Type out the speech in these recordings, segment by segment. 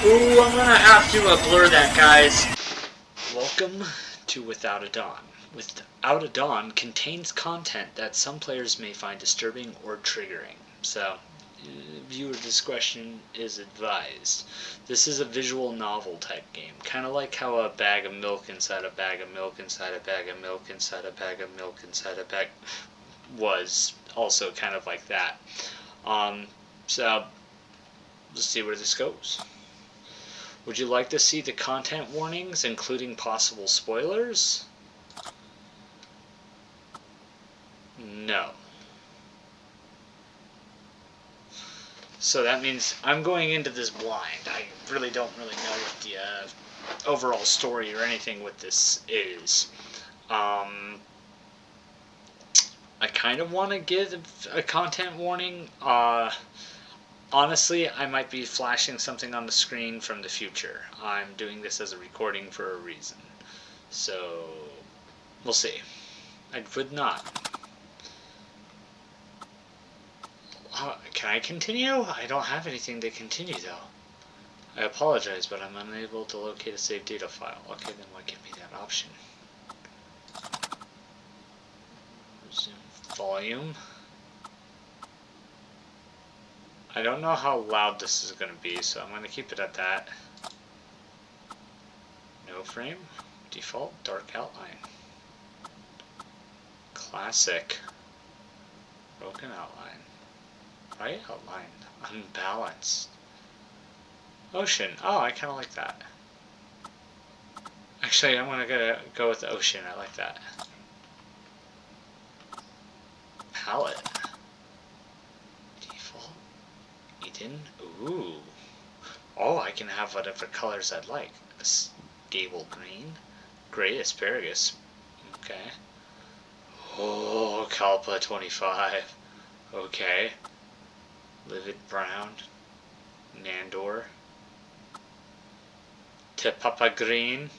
Ooh, I'm gonna have to blur that, guys. Welcome to Without a Dawn. Without a Dawn contains content that some players may find disturbing or triggering, so viewer discretion is advised. This is a visual novel type game, kind of like how a bag of milk inside a bag of milk inside a bag of milk inside a bag of milk inside a bag was also kind of like that. So let's see where this goes. Would you like to see the content warnings, including possible spoilers? No. So that means I'm going into this blind. I really don't know what the overall story or anything with this is. I kind of want to give a content warning. Honestly, I might be flashing something on the screen from the future. I'm doing this as a recording for a reason. So, we'll see. I would not. Can I continue? I don't have anything to continue, though. I apologize, but I'm unable to locate a saved data file. Okay, then why give me that option? Resume volume. I don't know how loud this is going to be, so I'm going to keep it at that. No frame. Default dark outline. Classic. Broken outline. Right outline. Unbalanced. Ocean. Oh, I kind of like that. Actually, I'm going to go with the ocean. I like that. Palette. Default. Eden. Ooh. Oh, I can have whatever colors I'd like. Gable green. Gray asparagus. Okay. Oh, Kalpa 25. Okay. Livid brown. Nandor. Tepapa green.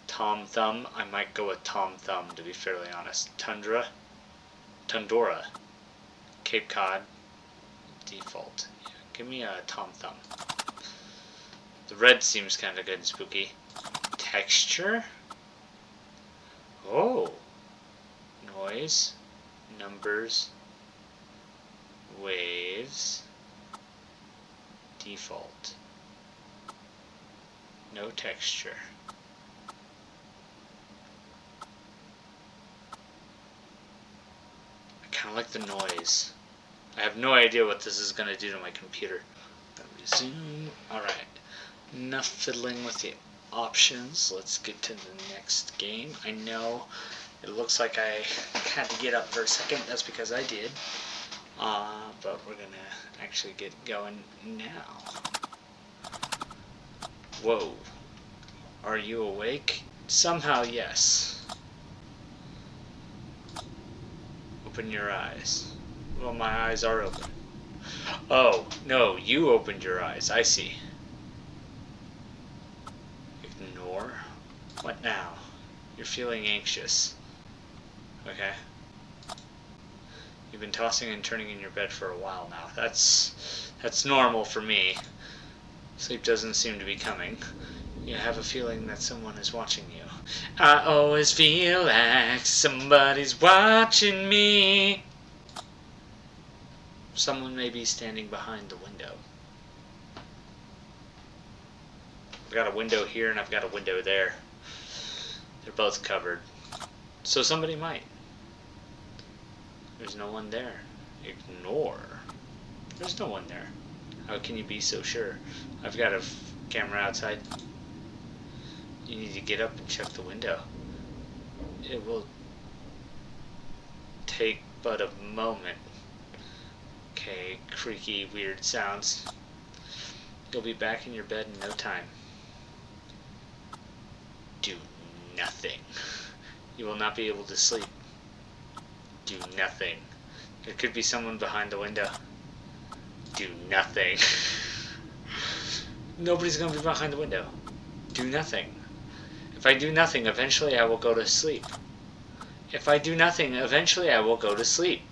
Tom Thumb. I might go with Tom Thumb, to be fairly honest. Tundra. Tundora. Cape Cod. Default. Yeah, give me a Tom Thumb. The red seems kind of good and spooky. Texture. Oh. Noise. Numbers. Waves. Default. No texture. I kind of like the noise. I have no idea what this is going to do to my computer. Resume. Alright. Enough fiddling with the options. Let's get to the next game. I know it looks like I had to get up for a second. That's because I did. But we're going to actually get going now. Whoa. Are you awake? Somehow, yes. Open your eyes. Well, my eyes are open. Oh, no, you opened your eyes. I see. Ignore. What now? You're feeling anxious. Okay. You've been tossing and turning in your bed for a while now. That's normal for me. Sleep doesn't seem to be coming. You have a feeling that someone is watching you. I always feel like somebody's watching me. Someone may be standing behind the window. I've got a window here and I've got a window there. They're both covered. So somebody might. There's no one there. Ignore. There's no one there. How can you be so sure? I've got a camera outside. You need to get up and check the window. It will take but a moment. Okay, creaky, weird sounds. You'll be back in your bed in no time. Do nothing. You will not be able to sleep. Do nothing. There could be someone behind the window. Do nothing. Nobody's going to be behind the window. Do nothing. If I do nothing, eventually I will go to sleep. If I do nothing, eventually I will go to sleep.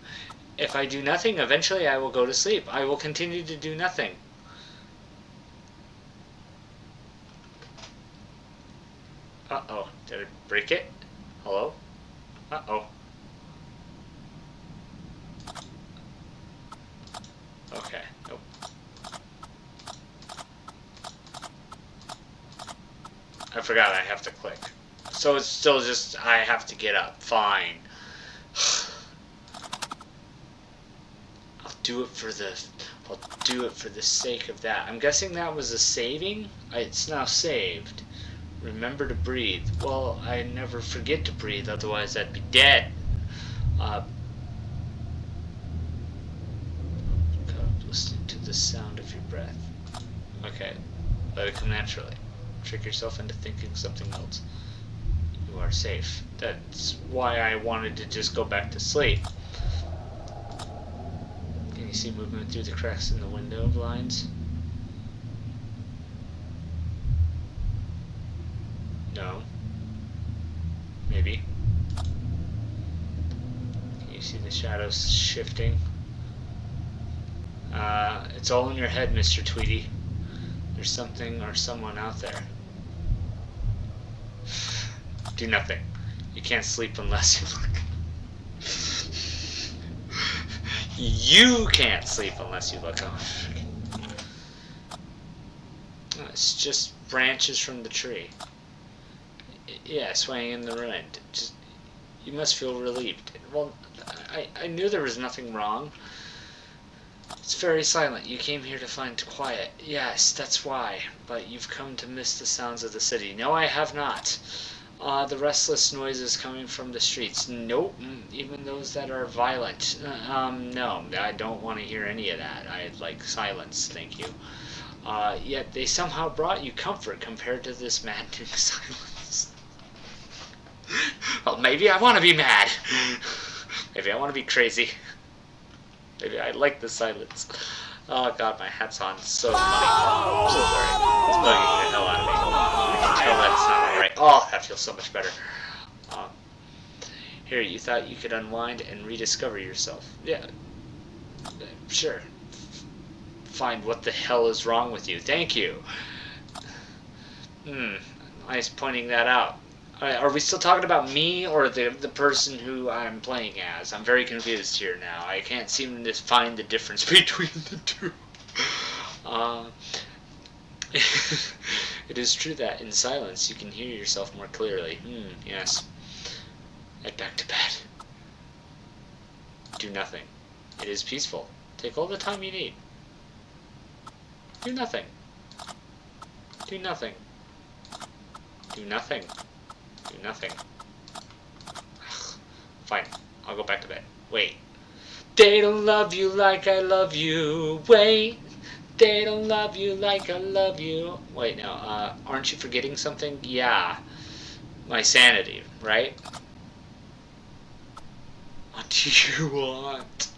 If I do nothing, eventually I will go to sleep. I will continue to do nothing. Uh-oh. Did I break it? Hello? Uh-oh. Okay. Nope. I forgot I have to click. So it's still just, I have to get up. Fine. I'll do it for the sake of that. I'm guessing that was a saving? It's now saved. Remember to breathe. Well, I never forget to breathe, otherwise I'd be dead. Listening to the sound of your breath. Okay, let it come naturally. Trick yourself into thinking something else. You are safe. That's why I wanted to just go back to sleep. Can you see movement through the cracks in the window blinds? No. Maybe. Can you see the shadows shifting? It's all in your head, Mr. Tweety. There's something or someone out there. Do nothing. You can't sleep unless you look. You can't sleep unless you look. It's just branches from the tree. Yeah, swaying in the wind. Just, you must feel relieved. Well, I knew there was nothing wrong. It's very silent. You came here to find quiet. Yes, that's why. But you've come to miss the sounds of the city. No, I have not. The restless noises coming from the streets. Nope. Even those that are violent. No, I don't want to hear any of that. I like silence, thank you. Yet they somehow brought you comfort compared to this maddening silence. Well, maybe I want to be mad. Maybe I want to be crazy. Maybe I like the silence. Oh god, my hat's on. So funny. I'm so sorry. It's bugging the hell out of me. I can tell that's not alright. Oh, that feels so much better. Here, you thought you could unwind and rediscover yourself. Yeah. Sure. Find what the hell is wrong with you. Thank you. Nice pointing that out. Are we still talking about me or the person who I'm playing as? I'm very confused here now. I can't seem to find the difference between the two. It is true that in silence you can hear yourself more clearly. Yes. Head back to bed. Do nothing. It is peaceful. Take all the time you need. Do nothing. Do nothing. Do nothing. Do nothing. Fine. I'll go back to bed. Wait. They don't love you like I love you. Wait. They don't love you like I love you. Wait, no. Aren't you forgetting something? Yeah. My sanity, right? What do you want?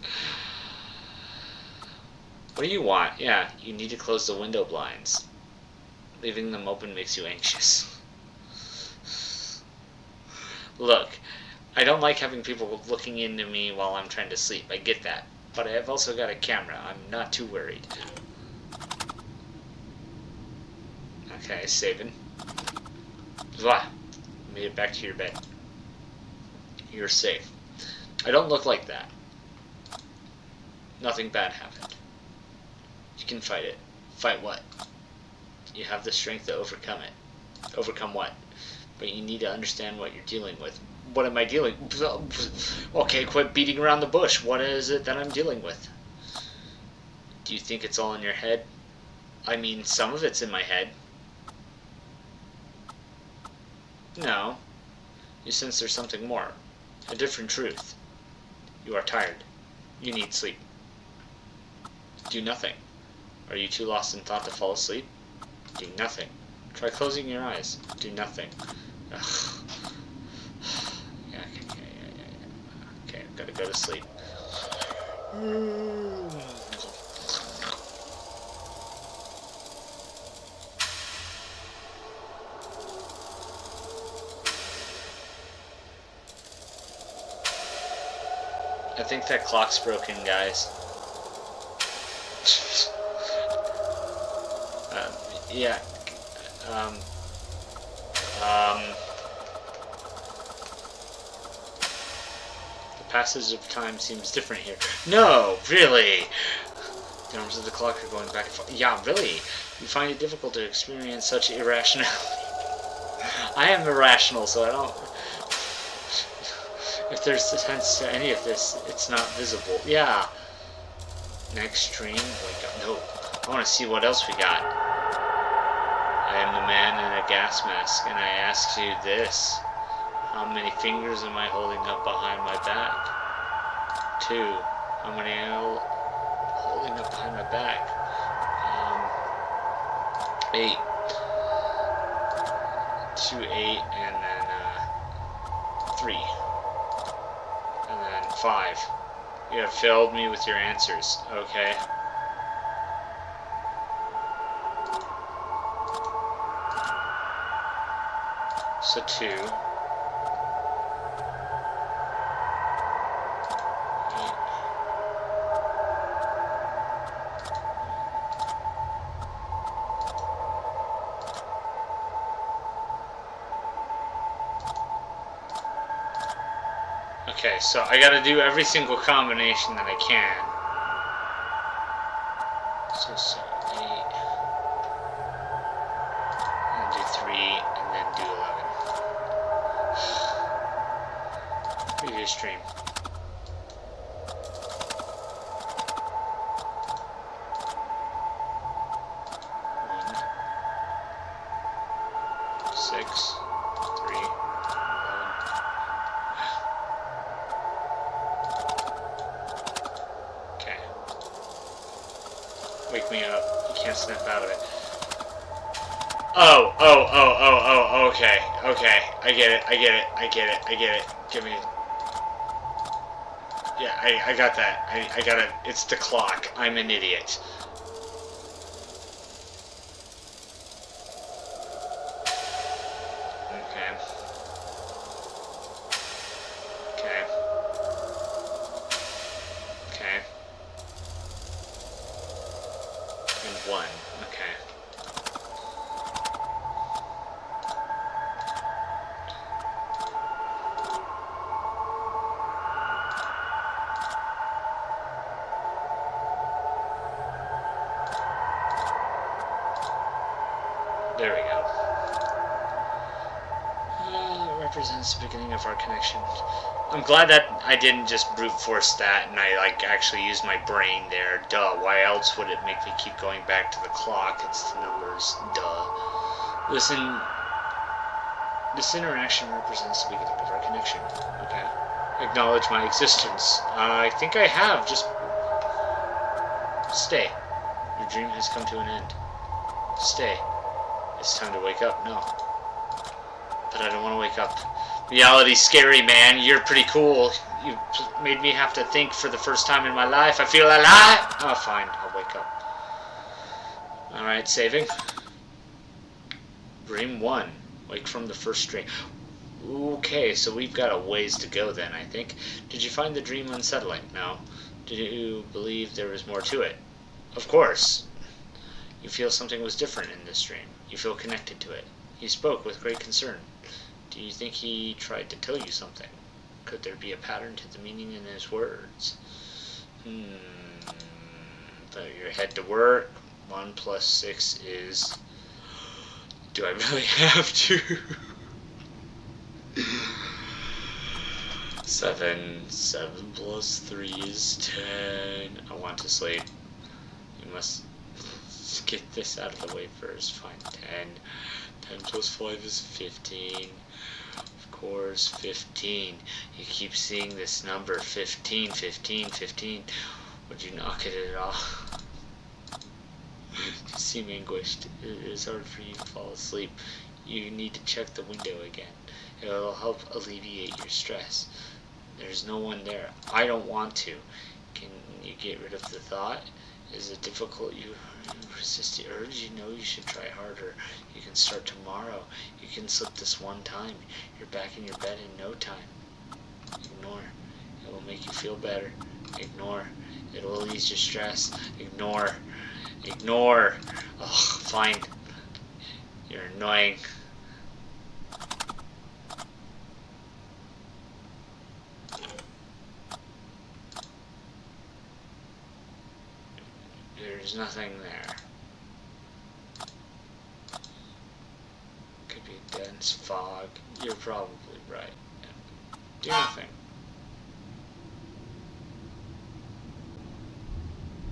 What do you want? Yeah, you need to close the window blinds. Leaving them open makes you anxious. Look, I don't like having people looking into me while I'm trying to sleep. I get that. But I've also got a camera. I'm not too worried. Okay, saving. Blah. Made it back to your bed. You're safe. I don't look like that. Nothing bad happened. You can fight it. Fight what? You have the strength to overcome it. Overcome what? But you need to understand what you're dealing with. What am I dealing with? Okay, quit beating around the bush. What is it that I'm dealing with? Do you think it's all in your head? I mean, some of it's in my head. No. You sense there's something more. A different truth. You are tired. You need sleep. Do nothing. Are you too lost in thought to fall asleep? Do nothing. Try closing your eyes. Do nothing. Ugh. Yeah. Okay, I've got to go to sleep. I think that clock's broken, guys. Yeah. The passage of time seems different here. No, really? The arms of the clock are going back and forth. Yeah, really? You find it difficult to experience such irrationality. I am irrational, so I don't... If there's a sense to any of this, it's not visible. Yeah. Next stream? Wake up. No. I want to see what else we got. I am the man in a gas mask, and I ask you this. How many fingers am I holding up behind my back? 2. How many holding up behind my back? 8. 2, 8, and then 3. And then 5. You have failed me with your answers. Okay. So 2. 8. Okay, so I gotta do every single combination that I can. So 8, and do 3, and then do 11. Previous stream. Wake me up. You can't snap out of it. Oh, okay. Okay. I get it. Give me... Yeah, I got that. I got it. It's the clock. I'm an idiot. Okay. Okay. Okay. And 1. Okay. There we go. It represents the beginning of our connection. I'm glad that I didn't just brute force that and I actually used my brain there. Duh. Why else would it make me keep going back to the clock? It's the numbers. Duh. Listen. This interaction represents the beginning of our connection. Okay. Acknowledge my existence. I think I have. Just stay. Your dream has come to an end. Stay. It's time to wake up. No. But I don't want to wake up. Reality's scary, man. You're pretty cool. You made me have to think for the first time in my life. I feel alive. Oh, fine. I'll wake up. Alright, saving. Dream 1. Wake from the first dream. Okay, so we've got a ways to go then, I think. Did you find the dream unsettling? No. Did you believe there was more to it? Of course. You feel something was different in this dream. You feel connected to it. He spoke with great concern. Do you think he tried to tell you something? Could there be a pattern to the meaning in his words? Put your head to work. 1 plus 6 is... Do I really have to? 7. 7 plus 3 is 10. I want to sleep. You must get this out of the way first. Fine. 10. 10 plus 5 is 15. Of course, 15. You keep seeing this number. 15, 15, 15. Would you knock it at all? You seem anguished. It is hard for you to fall asleep. You need to check the window again. It will help alleviate your stress. There's no one there. I don't want to. Can you get rid of the thought? Is it difficult? You resist the urge? You know you should try harder. You can start tomorrow. You can slip this one time. You're back in your bed in no time. Ignore. It will make you feel better. Ignore. It will ease your stress. Ignore. Ignore. Ugh, fine. You're annoying. There's nothing there. Could be dense fog. You're probably right. Do nothing.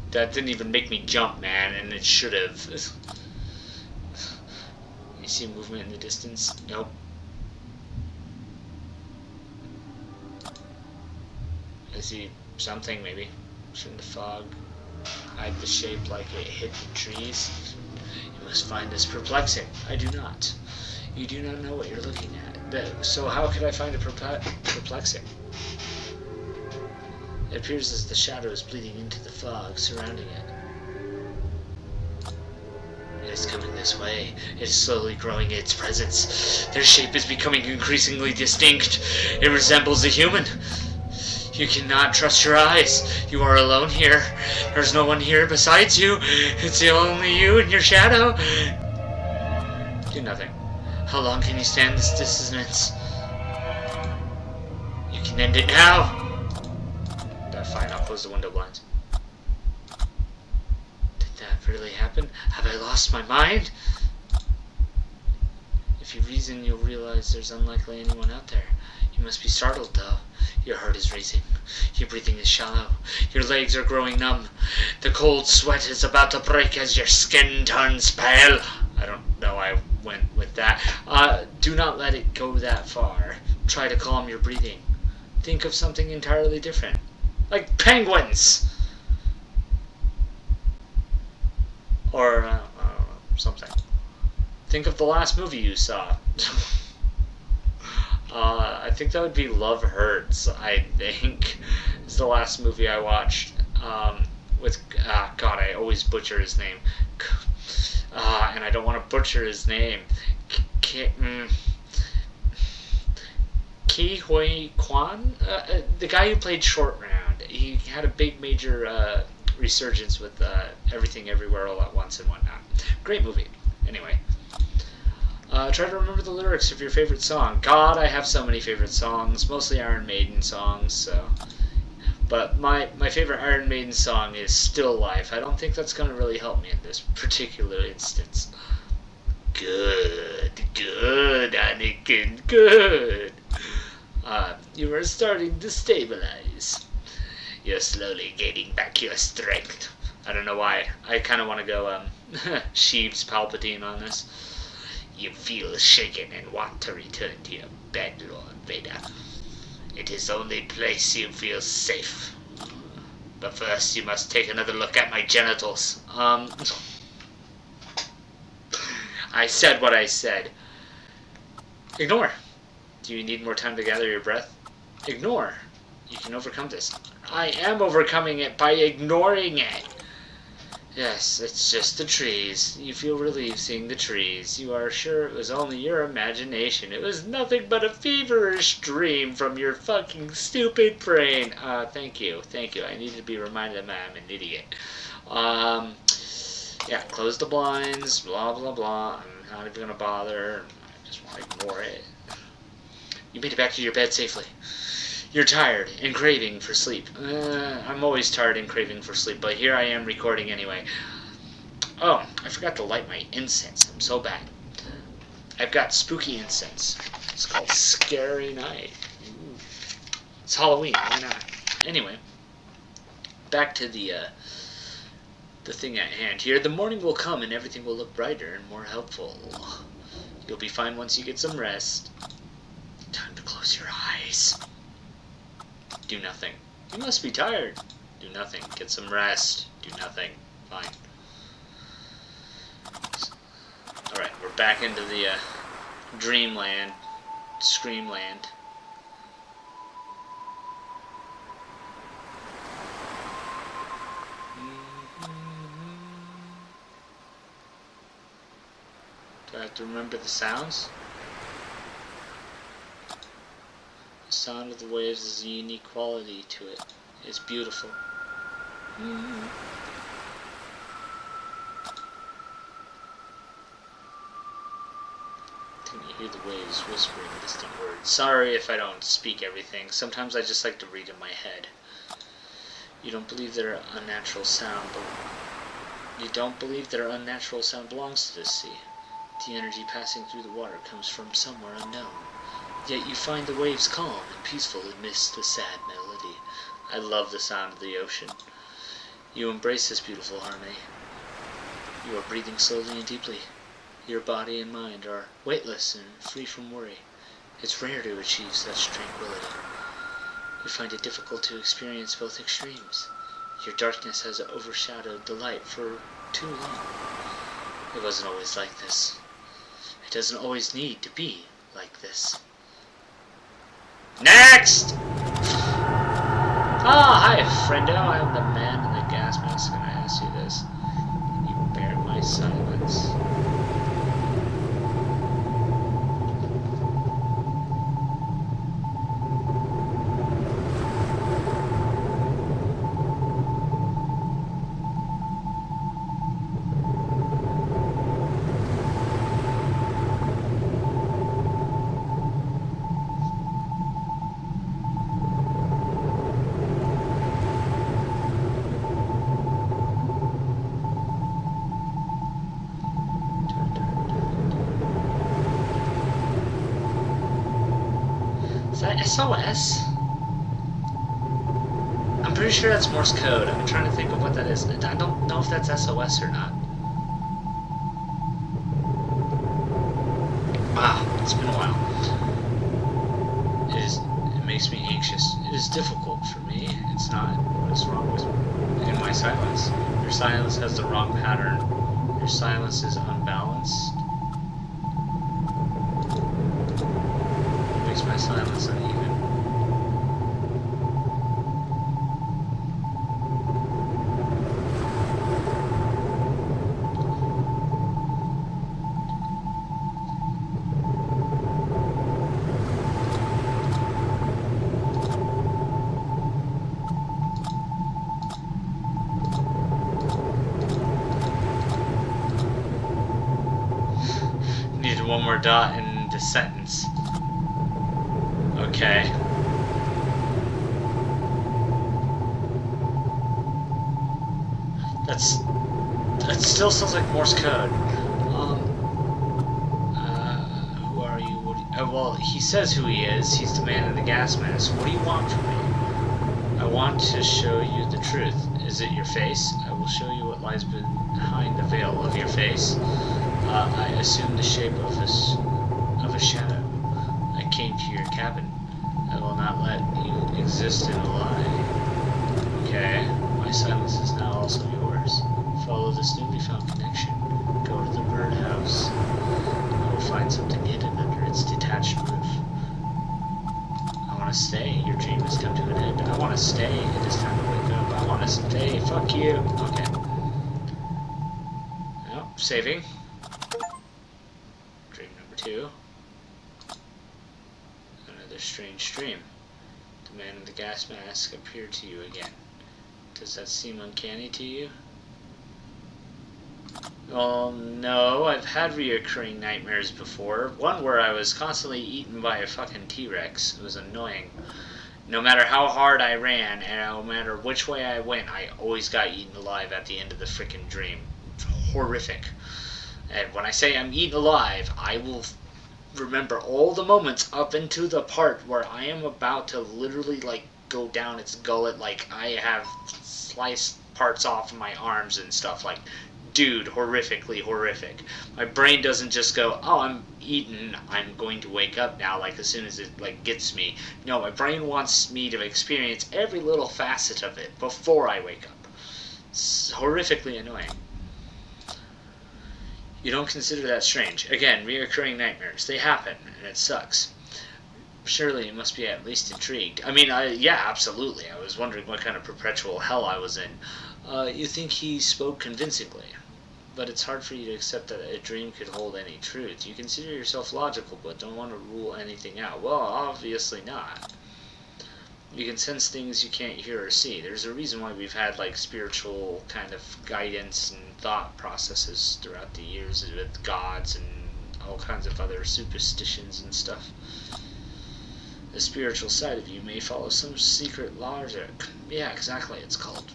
That didn't even make me jump, man, and it should have. You see movement in the distance? Nope. I see something, maybe. Shouldn't the fog hide the shape like it hid the trees? You must find this perplexing. I do not. You do not know what you're looking at. So how could I find it perplexing? It appears as the shadow is bleeding into the fog surrounding it. It is coming this way. It is slowly growing its presence. Their shape is becoming increasingly distinct. It resembles a human. You cannot trust your eyes. You are alone here. There's no one here besides you. It's only you and your shadow. Do nothing. How long can you stand this dissonance? You can end it now. Fine, I'll close the window blinds. Did that really happen? Have I lost my mind? If you reason, you'll realize there's unlikely anyone out there. You must be startled, though. Your heart is racing. Your breathing is shallow. Your legs are growing numb. The cold sweat is about to break as your skin turns pale. I don't know, I went with that. Do not let it go that far. Try to calm your breathing. Think of something entirely different. Like penguins! Or, I don't know, something. Think of the last movie you saw. I think that would be Love Hurts, I think. It's the last movie I watched. With, God, I always butcher his name. And I don't want to butcher his name. Ke Huy Quan? The guy who played Short Round. He had a big major resurgence with Everything Everywhere All at Once and whatnot. Great movie. Anyway. Try to remember the lyrics of your favorite song. God, I have so many favorite songs. Mostly Iron Maiden songs, so... But my favorite Iron Maiden song is Still Life. I don't think that's going to really help me in this particular instance. Good, Anakin, good. You are starting to stabilize. You're slowly gaining back your strength. I don't know why. I kind of want to go Sheev's Palpatine on this. You feel shaken and want to return to your bed, Lord Vader. It is the only place you feel safe. But first you must take another look at my genitals. I said what I said. Ignore. Do you need more time to gather your breath? Ignore. You can overcome this. I am overcoming it by ignoring it. Yes, it's just the trees. You feel relieved seeing the trees. You are sure it was only your imagination. It was nothing but a feverish dream from your fucking stupid brain. Thank you. Thank you. I need to be reminded that I'm an idiot. Yeah, close the blinds, blah, blah, blah. I'm not even gonna bother. I just want to ignore it. You made it back to your bed safely. You're tired and craving for sleep. I'm always tired and craving for sleep, but here I am recording anyway. Oh, I forgot to light my incense. I'm so bad. I've got spooky incense. It's called Scary Night. Ooh. It's Halloween, why not? Anyway, back to the thing at hand here. The morning will come and everything will look brighter and more helpful. You'll be fine once you get some rest. Time to close your eyes. Do nothing. You must be tired. Do nothing. Get some rest. Do nothing. Fine. Alright, we're back into the dreamland. Screamland. Do I have to remember the sounds? The sound of the waves has a unique quality to it. It's beautiful. Can you hear the waves whispering distant words? Sorry if I don't speak everything. Sometimes I just like to read in my head. You don't believe they're a natural sound, but You don't believe that our unnatural sound belongs to this sea. The energy passing through the water comes from somewhere unknown. Yet you find the waves calm and peaceful amidst the sad melody. I love the sound of the ocean. You embrace this beautiful harmony. You are breathing slowly and deeply. Your body and mind are weightless and free from worry. It's rare to achieve such tranquility. You find it difficult to experience both extremes. Your darkness has overshadowed the light for too long. It wasn't always like this. It doesn't always need to be like this. Next! Ah, hi, friendo. I'm the man in the gas mask, and I ask you this. Can you bear my silence? Is that SOS? I'm pretty sure that's Morse code. I'm trying to think of what that is. I don't know if that's SOS or not. Wow, it's been a while. It makes me anxious. It is difficult for me. It's not. What is wrong with in my silence? Your silence has the wrong pattern. Your silence is unbalanced. It makes my silence uneven. Needed one more dot in the sentence. Okay. That still sounds like Morse code. Who are you? What do you, well, he says who he is. He's the man in the gas mask. What do you want from me? I want to show you the truth. Is it your face? I will show you what lies behind the veil of your face. I assume the shape of a shadow. I came to your cabin. I will not let you exist in a lie. Okay, my silence is now also yours. Follow this newly found connection. Go to the birdhouse. You will find something hidden under its detached roof. I want to stay. Your dream has come to an end. I want to stay. It is time to wake up. I want to stay. Fuck you. Okay. Well, saving. Dream number 2. Another strange dream. The man in the gas mask appeared to you again. Does that seem uncanny to you? Well, no. I've had reoccurring nightmares before. One where I was constantly eaten by a fucking T-Rex. It was annoying. No matter how hard I ran, and no matter which way I went, I always got eaten alive at the end of the freaking dream. Horrific. And when I say I'm eaten alive, I will remember all the moments up into the part where I am about to literally, like, go down its gullet, like I have sliced parts off of my arms and stuff, like, dude, horrifically horrific. My brain doesn't just go, oh, I'm eaten, I'm going to wake up now, like, as soon as it, like, gets me. No, my brain wants me to experience every little facet of it before I wake up. It's horrifically annoying. You don't consider that strange. Again, reoccurring nightmares. They happen, and it sucks. Surely you must be at least intrigued. I mean, yeah, absolutely. I was wondering what kind of perpetual hell I was in. You think he spoke convincingly, but it's hard for you to accept that a dream could hold any truth. You consider yourself logical, but don't want to rule anything out. Well, obviously not. You can sense things you can't hear or see. There's a reason why we've had, like, spiritual kind of guidance and thought processes throughout the years with gods and all kinds of other superstitions and stuff. The spiritual side of you may follow some secret logic. Yeah, exactly. It's called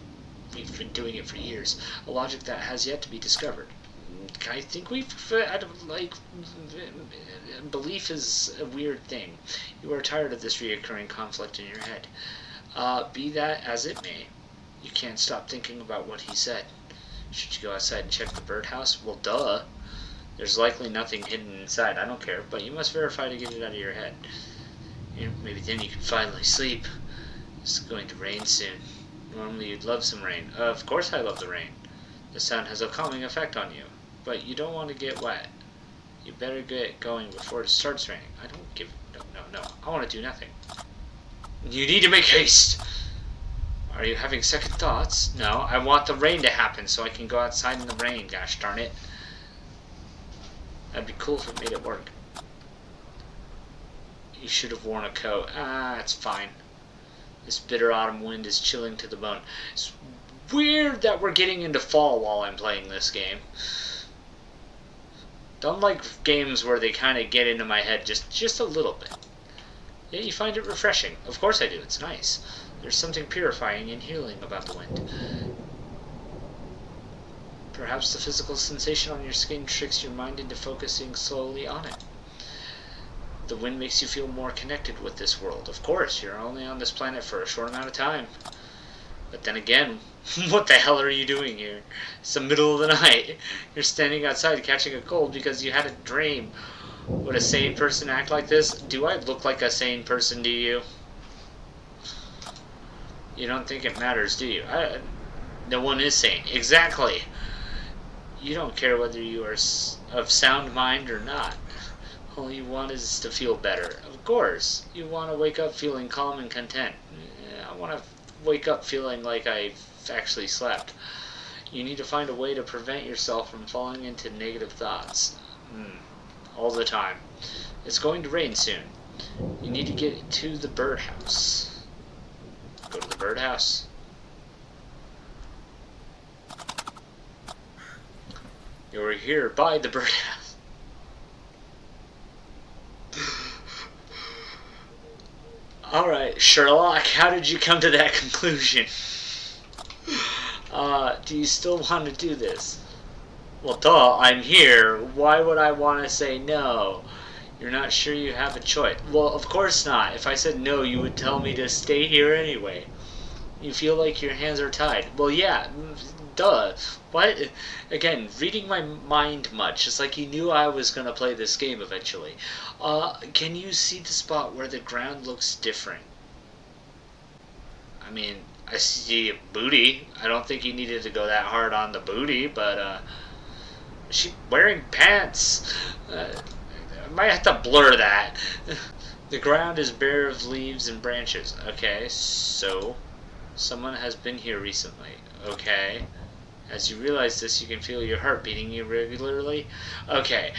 We've been doing it for years. A logic that has yet to be discovered. I think belief is a weird thing. You are tired of this reoccurring conflict in your head. Be that as it may, you can't stop thinking about what he said. Should you go outside and check the birdhouse? Well, duh. There's likely nothing hidden inside. I don't care, but you must verify to get it out of your head. Maybe then you can finally sleep. It's going to rain soon. Normally you'd love some rain. Of course I love the rain. The sun has a calming effect on you. But you don't want to get wet. You better get going before it starts raining. I don't give... No. I want to do nothing. You need to make haste! Are you having second thoughts? No, I want the rain to happen so I can go outside in the rain, gosh darn it. That'd be cool if it made it work. You should have worn a coat. It's fine. This bitter autumn wind is chilling to the bone. It's weird that we're getting into fall while I'm playing this game. Don't like games where they kind of get into my head just a little bit. Yeah, you find it refreshing. Of course I do. It's nice. There's something purifying and healing about the wind. Perhaps the physical sensation on your skin tricks your mind into focusing slowly on it. The wind makes you feel more connected with this world. Of course, you're only on this planet for a short amount of time. But then again, what the hell are you doing here? It's the middle of the night. You're standing outside catching a cold because you had a dream. Would a sane person act like this? Do I look like a sane person to you? You don't think it matters, do you? No one is sane. Exactly. You don't care whether you are of sound mind or not. All you want is to feel better. Of course. You want to wake up feeling calm and content. I want to wake up feeling like I've actually slept. You need to find a way to prevent yourself from falling into negative thoughts. All the time. It's going to rain soon. You need to get to the birdhouse. Go to the birdhouse. You're here by the birdhouse. Alright, Sherlock, how did you come to that conclusion? Do you still want to do this? Well, duh, I'm here. Why would I want to say no? You're not sure you have a choice. Well, of course not. If I said no, you would tell me to stay here anyway. You feel like your hands are tied. Well, yeah, duh. What? Again, reading my mind much. It's like you knew I was going to play this game eventually. Can you see the spot where the ground looks different? I mean, I see a booty. I don't think you needed to go that hard on the booty, but, is she wearing pants? I might have to blur that. The ground is bare of leaves and branches. Okay, so someone has been here recently. Okay. As you realize this, you can feel your heart beating irregularly. Okay,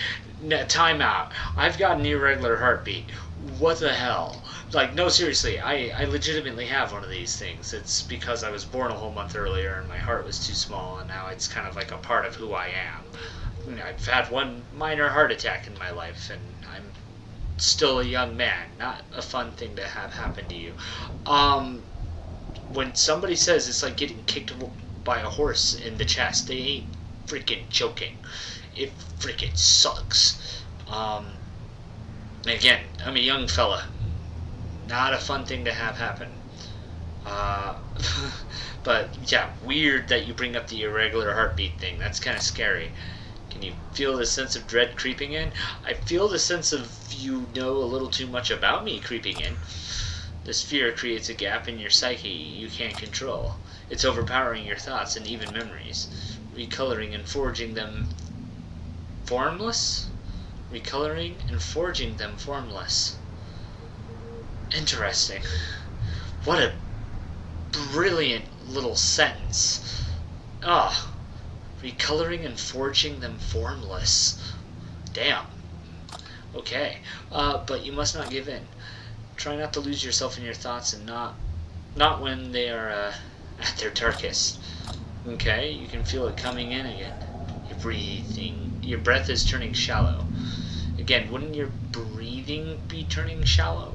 time out. I've got an irregular heartbeat. What the hell? Like, no, seriously, I legitimately have one of these things. It's because I was born a whole month earlier and my heart was too small, and now it's kind of like a part of who I am. I've had one minor heart attack in my life, and I'm still a young man. Not a fun thing to have happen to you. When somebody says it's like getting kicked by a horse in the chest, they ain't freaking joking. It freaking sucks. Again, I'm a young fella. Not a fun thing to have happen. But yeah, weird that you bring up the irregular heartbeat thing. That's kind of scary. Can you feel the sense of dread creeping in? I feel the sense of you know a little too much about me creeping in. This fear creates a gap in your psyche you can't control. It's overpowering your thoughts and even memories, recoloring and forging them formless? Recoloring and forging them formless. Interesting. What a brilliant little sentence. Recoloring and forging them formless. Damn. Okay. But you must not give in. Try not to lose yourself in your thoughts, and not when they are at their darkest. Okay, you can feel it coming in again. Your breath is turning shallow. Again, wouldn't your breathing be turning shallow?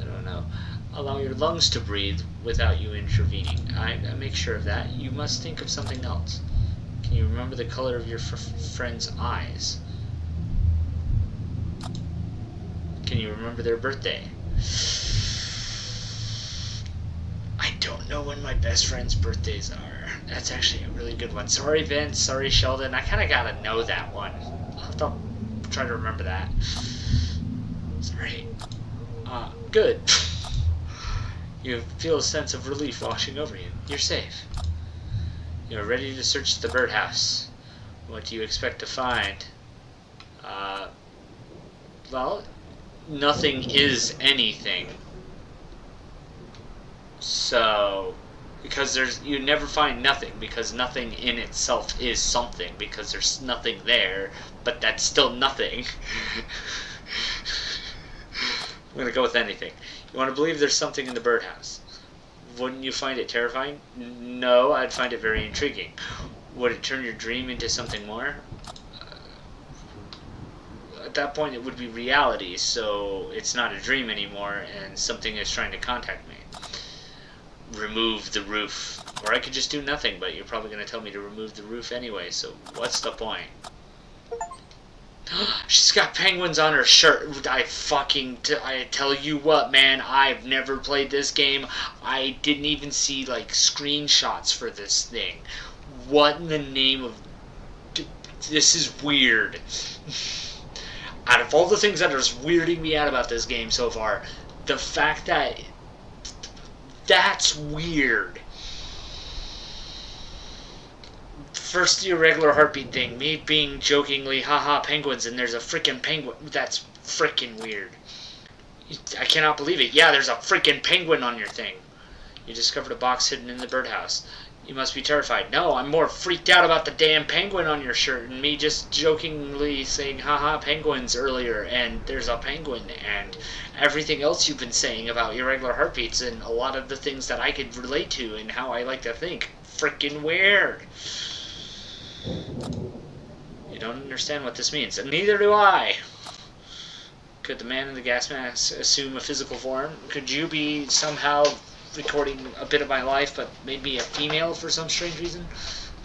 I don't know. allow your lungs to breathe without you intervening. I make sure of that. You must think of something else. Can you remember the color of your friend's eyes? Can you remember their birthday? I don't know when my best friend's birthdays are. That's actually a really good one. Sorry, Vince. Sorry, Sheldon. I kind of gotta know that one. I'll have to try to remember that. Sorry. Good. You feel a sense of relief washing over you. You're safe. You're ready to search the birdhouse. What do you expect to find? Well, nothing is anything. So, because you never find nothing, because nothing in itself is something, because there's nothing there, but that's still nothing. I'm going to go with anything. You want to believe there's something in the birdhouse. Wouldn't you find it terrifying? No, I'd find it very intriguing. Would it turn your dream into something more? At that point, it would be reality, so it's not a dream anymore, and something is trying to contact me. Remove the roof. Or I could just do nothing, but you're probably going to tell me to remove the roof anyway, so what's the point? She's got penguins on her shirt. I tell you what, man, I've never played this game. I didn't even see, like, screenshots for this thing. What in the name of... This is weird. Out of all the things that are weirding me out about this game so far, the fact that... That's weird. First, the irregular heartbeat thing. Me being jokingly, haha, penguins, and there's a freaking penguin. That's freaking weird. I cannot believe it. Yeah, there's a freaking penguin on your thing. You discovered a box hidden in the birdhouse. You must be terrified. No, I'm more freaked out about the damn penguin on your shirt and me just jokingly saying, haha, penguins earlier, and there's a penguin, and everything else you've been saying about irregular heartbeats and a lot of the things that I could relate to and how I like to think. Freaking weird. You don't understand what this means, and neither do I. Could the man in the gas mask assume a physical form? Could you be somehow recording a bit of my life, but made me a female for some strange reason?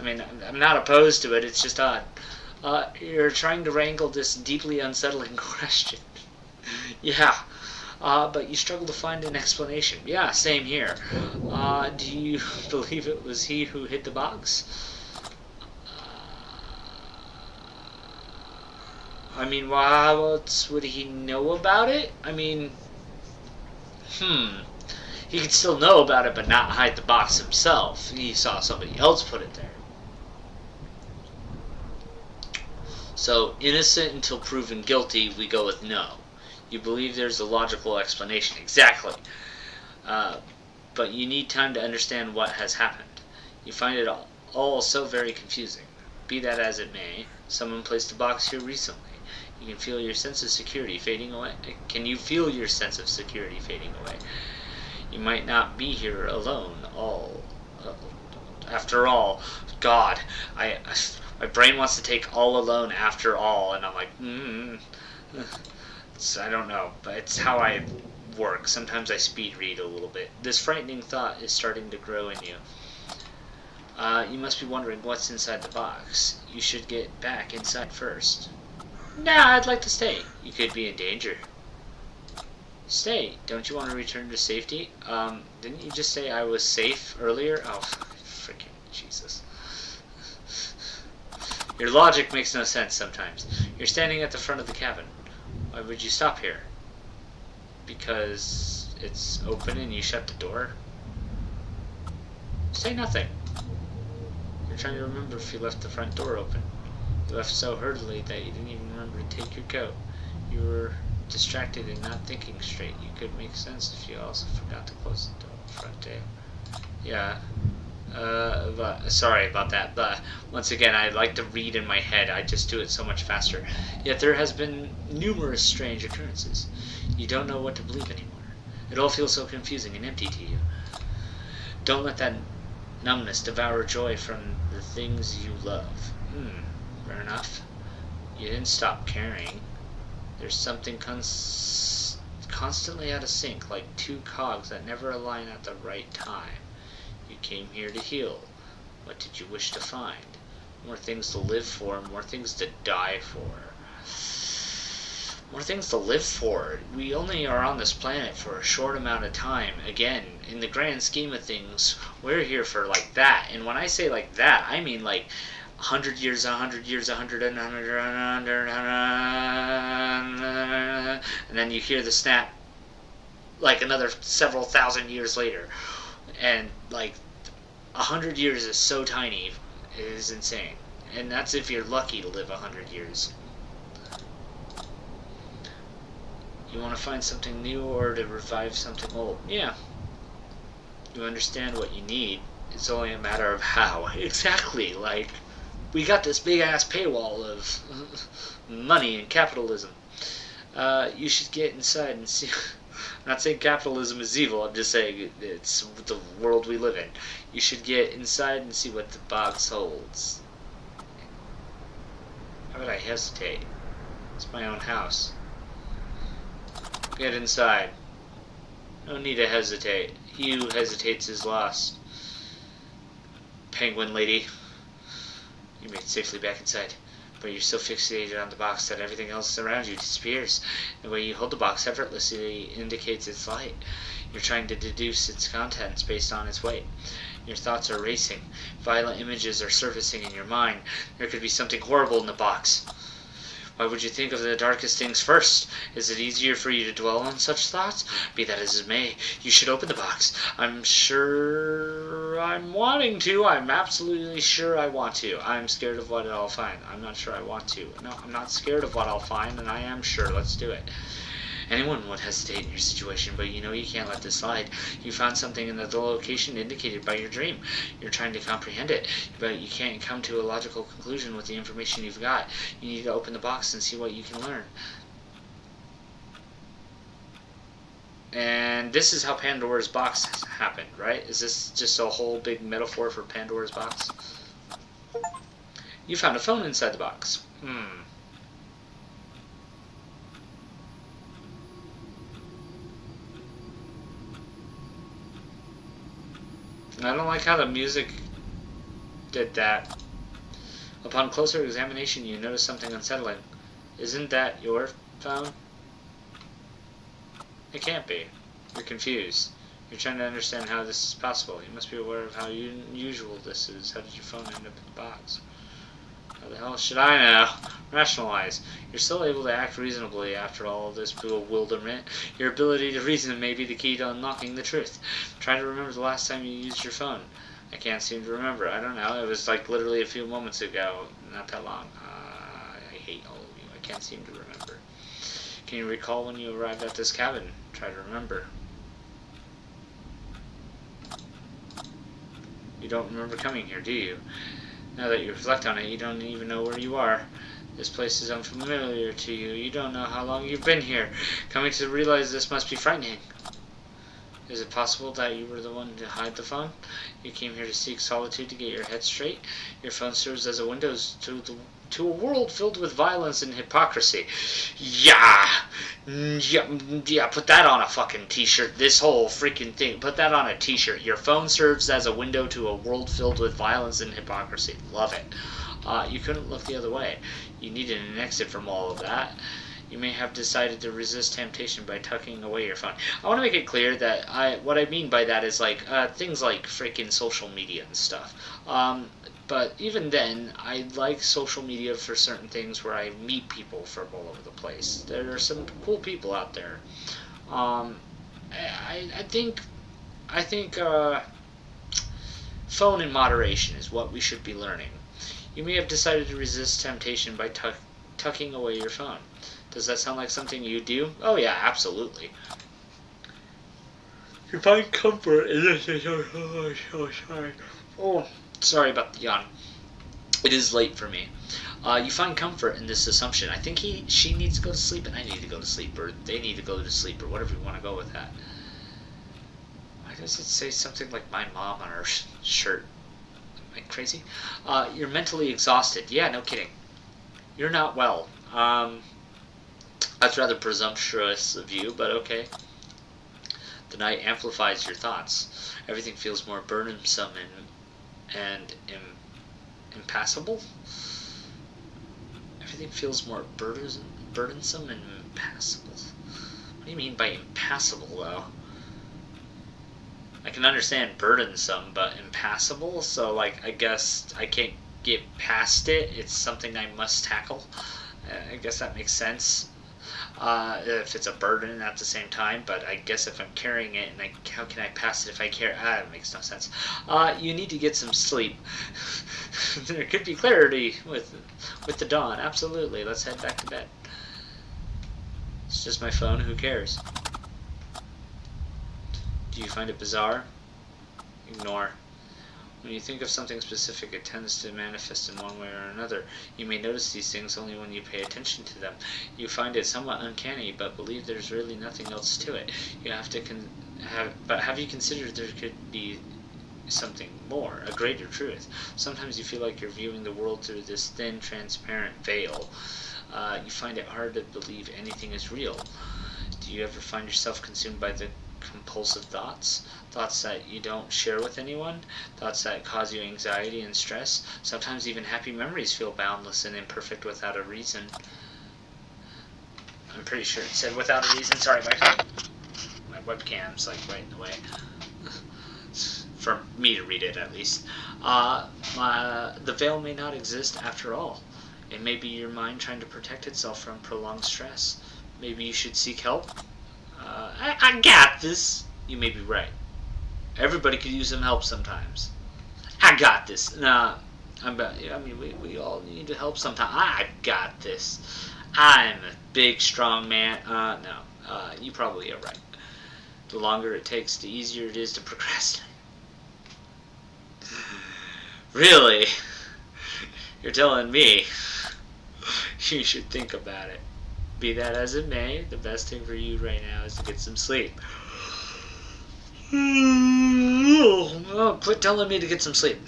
I mean, I'm not opposed to it, it's just odd. You're trying to wrangle this deeply unsettling question. Yeah, but you struggle to find an explanation. Yeah, same here. Do you believe it was he who hit the box? I mean, why else would he know about it? I mean, he could still know about it but not hide the box himself. He saw somebody else put it there. So, innocent until proven guilty, we go with no. You believe there's a logical explanation. Exactly. But you need time to understand what has happened. You find it all so very confusing. Be that as it may, someone placed a box here recently. You can feel your sense of security fading away. Can you feel your sense of security fading away? You might not be here alone. After all, God, my brain wants to take all alone after all, and I'm like, I don't know, but it's how I work. Sometimes I speed read a little bit. This frightening thought is starting to grow in you. You must be wondering what's inside the box. You should get back inside first. Nah, I'd like to stay. You could be in danger. Stay. Don't you want to return to safety? Didn't you just say I was safe earlier? Oh, freaking Jesus. Your logic makes no sense sometimes. You're standing at the front of the cabin. Why would you stop here? Because it's open and you shut the door? Say nothing. You're trying to remember if you left the front door open. You left so hurriedly that you didn't even remember to take your coat. You were distracted and not thinking straight. You could make sense if you also forgot to close the door front door. Yeah. But sorry about that, but once again, I like to read in my head. I just do it so much faster. Yet there has been numerous strange occurrences. You don't know what to believe anymore. It all feels so confusing and empty to you. Don't let that numbness devour joy from the things you love. Fair enough. You didn't stop caring. There's something constantly out of sync, like two cogs that never align at the right time. You came here to heal. What did you wish to find? More things to live for, more things to die for. More things to live for. We only are on this planet for a short amount of time. Again, in the grand scheme of things, we're here for like that. And when I say like that, I mean like 100 years, 100 years, 100, 100, 100, 100, and then you hear the snap like another several thousand years later. And like 100 years is so tiny, it is insane. And that's if you're lucky to live 100 years. You want to find something new or to revive something old? Yeah. You understand what you need. It's only a matter of how. Exactly. Like, we got this big ass paywall of money and capitalism. You should get inside and see. I'm not saying capitalism is evil, I'm just saying it's the world we live in. You should get inside and see what the box holds. How would I hesitate? It's my own house. Get inside. No need to hesitate. He who hesitates is lost. Penguin lady. You made it safely back inside, but you're so fixated on the box that everything else around you disappears. The way you hold the box effortlessly indicates its light. You're trying to deduce its contents based on its weight. Your thoughts are racing. Violent images are surfacing in your mind. There could be something horrible in the box. Why would you think of the darkest things first? Is it easier for you to dwell on such thoughts? Be that as it may, you should open the box. I'm sure I'm wanting to. I'm absolutely sure I want to. I'm scared of what I'll find. I'm not sure I want to. No, I'm not scared of what I'll find, and I am sure. Let's do it. Anyone would hesitate in your situation, but you know you can't let this slide. You found something in the location indicated by your dream. You're trying to comprehend it, but you can't come to a logical conclusion with the information you've got. You need to open the box and see what you can learn. And this is how Pandora's box happened, right? Is this just a whole big metaphor for Pandora's box? You found a phone inside the box. I don't like how the music did that. Upon closer examination, you notice something unsettling. Isn't that your phone? It can't be. You're confused. You're trying to understand how this is possible. You must be aware of how unusual this is. How did your phone end up in the box? How the hell should I know? Rationalize. You're still able to act reasonably after all of this bewilderment. Your ability to reason may be the key to unlocking the truth. Try to remember the last time you used your phone. I can't seem to remember. I don't know. It was like literally a few moments ago. Not that long. I hate all of you. I can't seem to remember. Can you recall when you arrived at this cabin? Try to remember. You don't remember coming here, do you? Now that you reflect on it, you don't even know where you are. This place is unfamiliar to you. You don't know how long you've been here. Coming to realize this must be frightening. Is it possible that you were the one to hide the phone? You came here to seek solitude to get your head straight? Your phone serves as a window to a world filled with violence and hypocrisy. Yeah, put that on a fucking t-shirt. This whole freaking thing, put that on a t-shirt. Your phone serves as a window to a world filled with violence and hypocrisy. Love it. You couldn't look the other way. You needed an exit from all of that. You may have decided to resist temptation by tucking away your phone. I want to make it clear that what I mean by that is like things like freaking social media and stuff. But even then, I like social media for certain things where I meet people from all over the place. There are some cool people out there. I think phone in moderation is what we should be learning. You may have decided to resist temptation by tucking away your phone. Does that sound like something you do? Oh yeah, absolutely. You find comfort in this. Oh, sorry. Oh, sorry about the yawn. It is late for me. You find comfort in this assumption. I think she needs to go to sleep and I need to go to sleep, or they need to go to sleep, or whatever you want to go with that. Why does it say something like my mom on her shirt? Am I crazy? You're mentally exhausted. Yeah, no kidding. You're not well. That's rather presumptuous of you, but okay. The night amplifies your thoughts. Everything feels more burdensome and impassable. Everything feels more burdensome and impassable. What do you mean by impassable, though? I can understand burdensome, but impassable? So, like, I guess I can't get past it. It's something I must tackle. I guess that makes sense. If it's a burden at the same time, but I guess if I'm carrying it, and how can I pass it if I carry? It makes no sense. You need to get some sleep. There could be clarity with the dawn. Absolutely. Let's head back to bed. It's just my phone. Who cares? Do you find it bizarre? Ignore. When you think of something specific, it tends to manifest in one way or another. You may notice these things only when you pay attention to them. You find it somewhat uncanny, but believe there's really nothing else to it. You have to but have you considered there could be something more, a greater truth? Sometimes you feel like you're viewing the world through this thin, transparent veil. You find it hard to believe anything is real. Do you ever find yourself consumed by the compulsive thoughts that you don't share with anyone, thoughts that cause you anxiety and stress? Sometimes even happy memories feel boundless and imperfect without a reason. I'm pretty sure it said without a reason. Sorry, my webcam's like right in the way. For me to read it, at least. The veil may not exist after all. It may be your mind trying to protect itself from prolonged stress. Maybe you should seek help. I got this. You may be right. Everybody could use some help sometimes. I got this. Nah, we all need to help sometimes. I got this. I'm a big, strong man. No. You probably are right. The longer it takes, the easier it is to procrastinate. Really? You're telling me you should think about it. Be that as it may, the best thing for you right now is to get some sleep. Oh, quit telling me to get some sleep.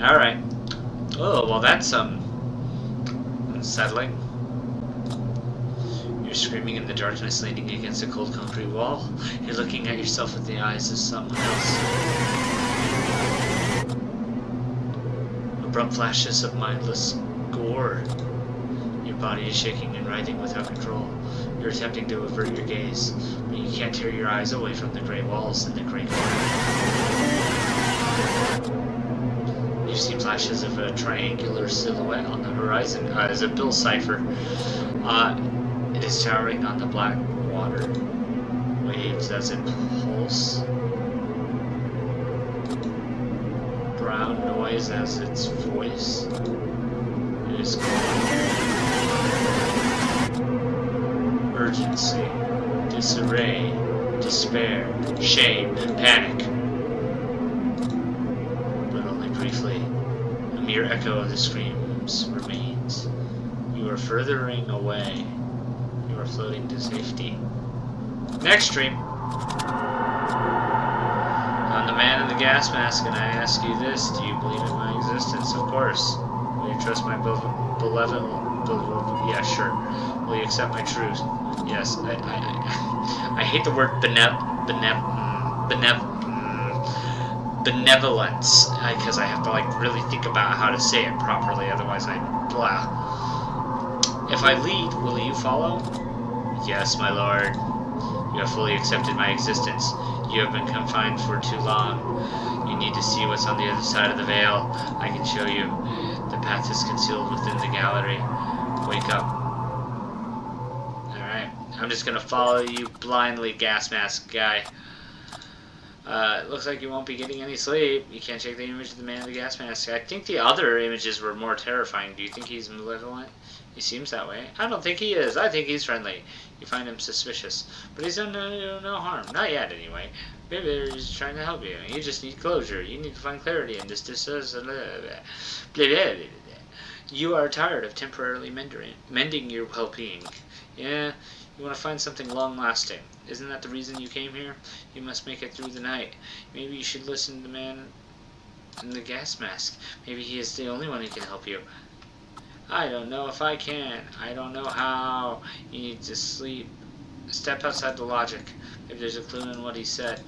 Alright. Oh, well that's unsettling. You're screaming in the darkness, leaning against a cold concrete wall. You're looking at yourself with the eyes of someone else. Abrupt flashes of mindless gore. Your body is shaking and writhing without control. You're attempting to avert your gaze, but you can't tear your eyes away from the gray walls and the gray corner. You see flashes of a triangular silhouette on the horizon. As a bill cipher. It is towering on the black water. Waves as it pulse. Brown noise as its voice. It is calling. Urgency, disarray, despair, shame, panic. But only briefly. A mere echo of the screams remains. You are furthering away. You are floating to safety. Next stream. I'm the man in the gas mask, and I ask you this: do you believe in my existence? Of course. Will you trust my benevolent? Yeah, sure. Will you accept my truth? Yes. I hate the word benevolence, because I have to like really think about how to say it properly. Otherwise, blah. If I lead, will you follow? Yes, my lord. You have fully accepted my existence. You have been confined for too long. You need to see what's on the other side of the veil. I can show you. The path is concealed within the gallery. Wake up. Alright. I'm just gonna follow you blindly, gas mask guy. It looks like you won't be getting any sleep. You can't check the image of the man in the gas mask. I think the other images were more terrifying. Do you think he's malevolent? He seems that way. I don't think he is. I think he's friendly. You find him suspicious. But he's done no harm. Not yet, anyway. Maybe he's trying to help you. You just need closure. You need to find clarity in this. You are tired of temporarily mending your well-being. Yeah, you want to find something long-lasting. Isn't that the reason you came here? You must make it through the night. Maybe you should listen to the man in the gas mask. Maybe he is the only one who can help you. I don't know if I can. I don't know how. You need to sleep. Step outside the logic. Maybe there's a clue in what he said.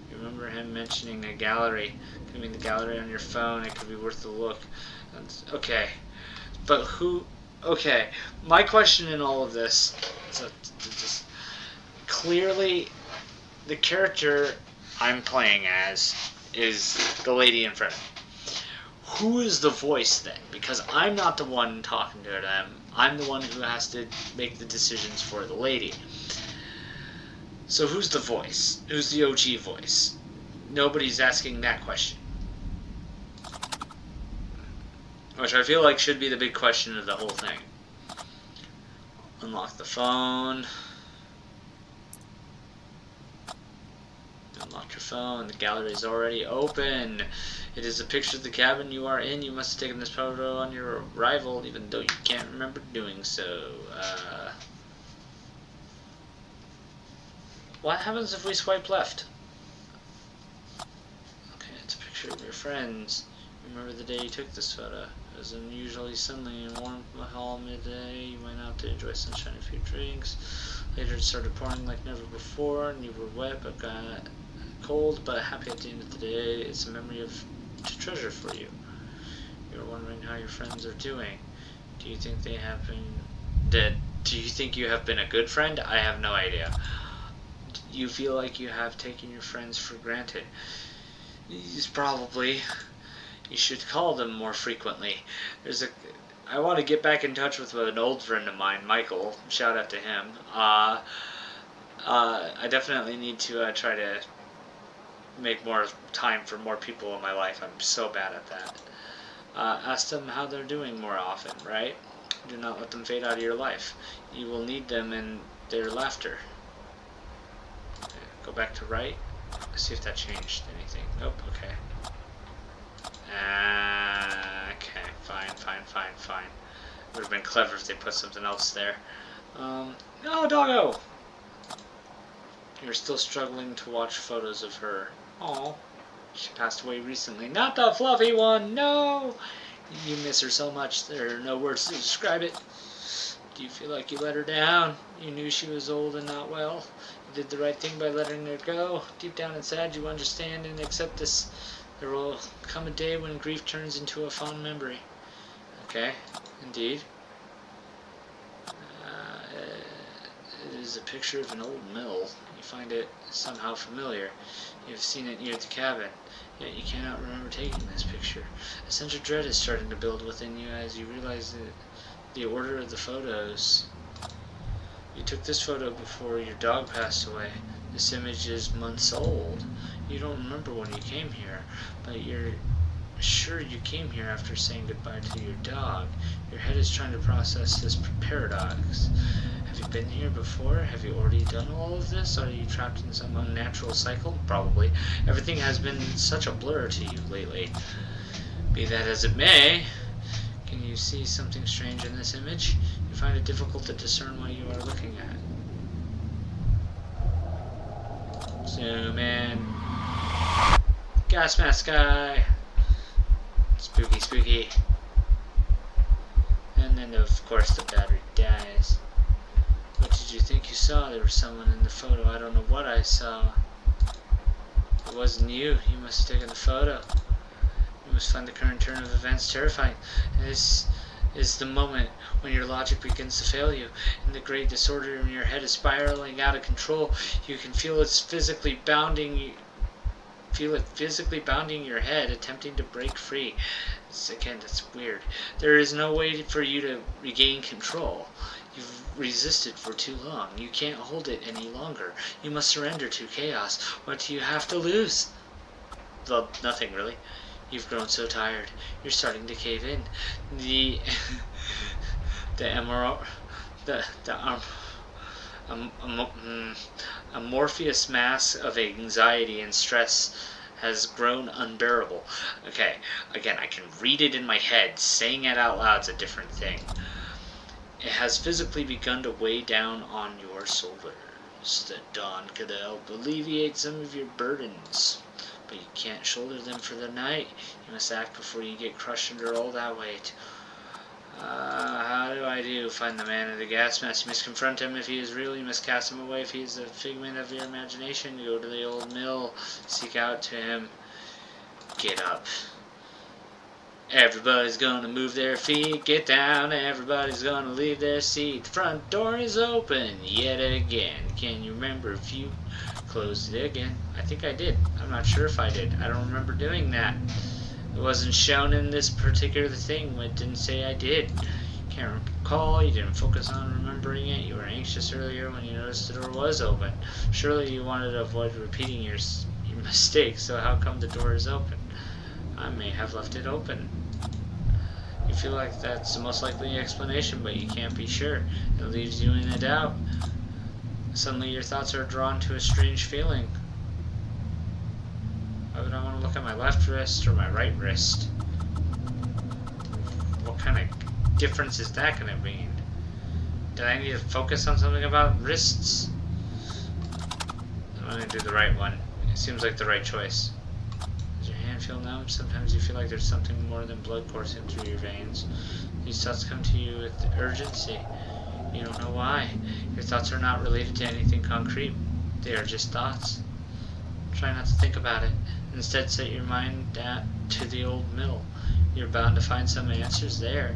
You remember him mentioning a gallery. Could mean the gallery on your phone. It could be worth a look. Okay. But who... Okay. My question in all of this is just clearly the character I'm playing as is the lady in front of me. Who is the voice then? Because I'm not the one talking to them. I'm the one who has to make the decisions for the lady. So who's the voice? Who's the OG voice? Nobody's asking that question. Which I feel like should be the big question of the whole thing. Unlock the phone. Unlock your phone. The gallery is already open. It is a picture of the cabin you are in. You must have taken this photo on your arrival, even though you can't remember doing so. What happens if we swipe left? Okay, it's a picture of your friends. Remember the day you took this photo. It was unusually sunny and warm hall midday. You went out to enjoy sunshine and a few drinks. Later it started pouring like never before, and you were wet but got cold, but happy at the end of the day. It's a memory of to treasure for you. You're wondering how your friends are doing. Do you think they have been dead? Do you think you have been a good friend? I have no idea. You feel like you have taken your friends for granted. Probably. You should call them more frequently. I want to get back in touch with an old friend of mine, Michael. Shout out to him. I definitely need to try to make more time for more people in my life. I'm so bad at that. Ask them how they're doing more often, right? Do not let them fade out of your life. You will need them in their laughter. Okay, go back to right. Let's see if that changed anything. Nope, okay. Okay, fine. Would have been clever if they put something else there. No, doggo! You're still struggling to watch photos of her. Aw, she passed away recently. Not the fluffy one, no! You miss her so much, there are no words to describe it. Do you feel like you let her down? You knew she was old and not well. You did the right thing by letting her go. Deep down inside, you understand and accept this. There will come a day when grief turns into a fond memory. Okay, indeed. It is a picture of an old mill. You find it somehow familiar. You have seen it near the cabin, yet you cannot remember taking this picture. A sense of dread is starting to build within you as you realize the order of the photos. You took this photo before your dog passed away. This image is months old. You don't remember when you came here, but you're sure you came here after saying goodbye to your dog. Your head is trying to process this paradox. Have you been here before? Have you already done all of this? Are you trapped in some unnatural cycle? Probably. Everything has been such a blur to you lately. Be that as it may, can you see something strange in this image? You find it difficult to discern what you are looking at. Zoom in. Gas mask guy. Spooky. And then, of course, the battery dies. What did you think you saw? There was someone in the photo. I don't know what I saw. It wasn't you. You must have taken the photo. You must find the current turn of events terrifying. And this is the moment when your logic begins to fail you, and the great disorder in your head is spiraling out of control. You can feel it physically bounding your head, attempting to break free. Again, that's weird. There is no way for you to regain control. You've resisted for too long. You can't hold it any longer. You must surrender to chaos. What do you have to lose? Well, nothing really. You've grown so tired. You're starting to cave in. The amorphous mass of anxiety and stress has grown unbearable. Okay, again, I can read it in my head. Saying it out loud is a different thing. It has physically begun to weigh down on your shoulders. The dawn could help alleviate some of your burdens, but you can't shoulder them for the night. You must act before you get crushed under all that weight. How do I do? Find the man in the gas mask. You must confront him if he is real. You must cast him away if he is a figment of your imagination. You go to the old mill. Seek out to him. Get up. Everybody's gonna move their feet. Get down. Everybody's gonna leave their seat. The front door is open yet again. Can you remember if you closed it again? I think I did. I'm not sure if I did. I don't remember doing that. It wasn't shown in this particular thing. It didn't say I did. Can't recall. You didn't focus on remembering it. You were anxious earlier when you noticed the door was open. Surely you wanted to avoid repeating your mistake, so how come the door is open? I may have left it open. You feel like that's the most likely explanation, but you can't be sure. It leaves you in a doubt. Suddenly your thoughts are drawn to a strange feeling. Why would I want to look at my left wrist or my right wrist? What kind of difference is that going to mean? Did I need to focus on something about wrists? I'm going to do the right one. It seems like the right choice. Does your hand feel numb? Sometimes you feel like there's something more than blood coursing through your veins. These thoughts come to you with urgency. You don't know why. Your thoughts are not related to anything concrete. They are just thoughts. Try not to think about it. Instead, set your mind to the old mill. You're bound to find some answers there.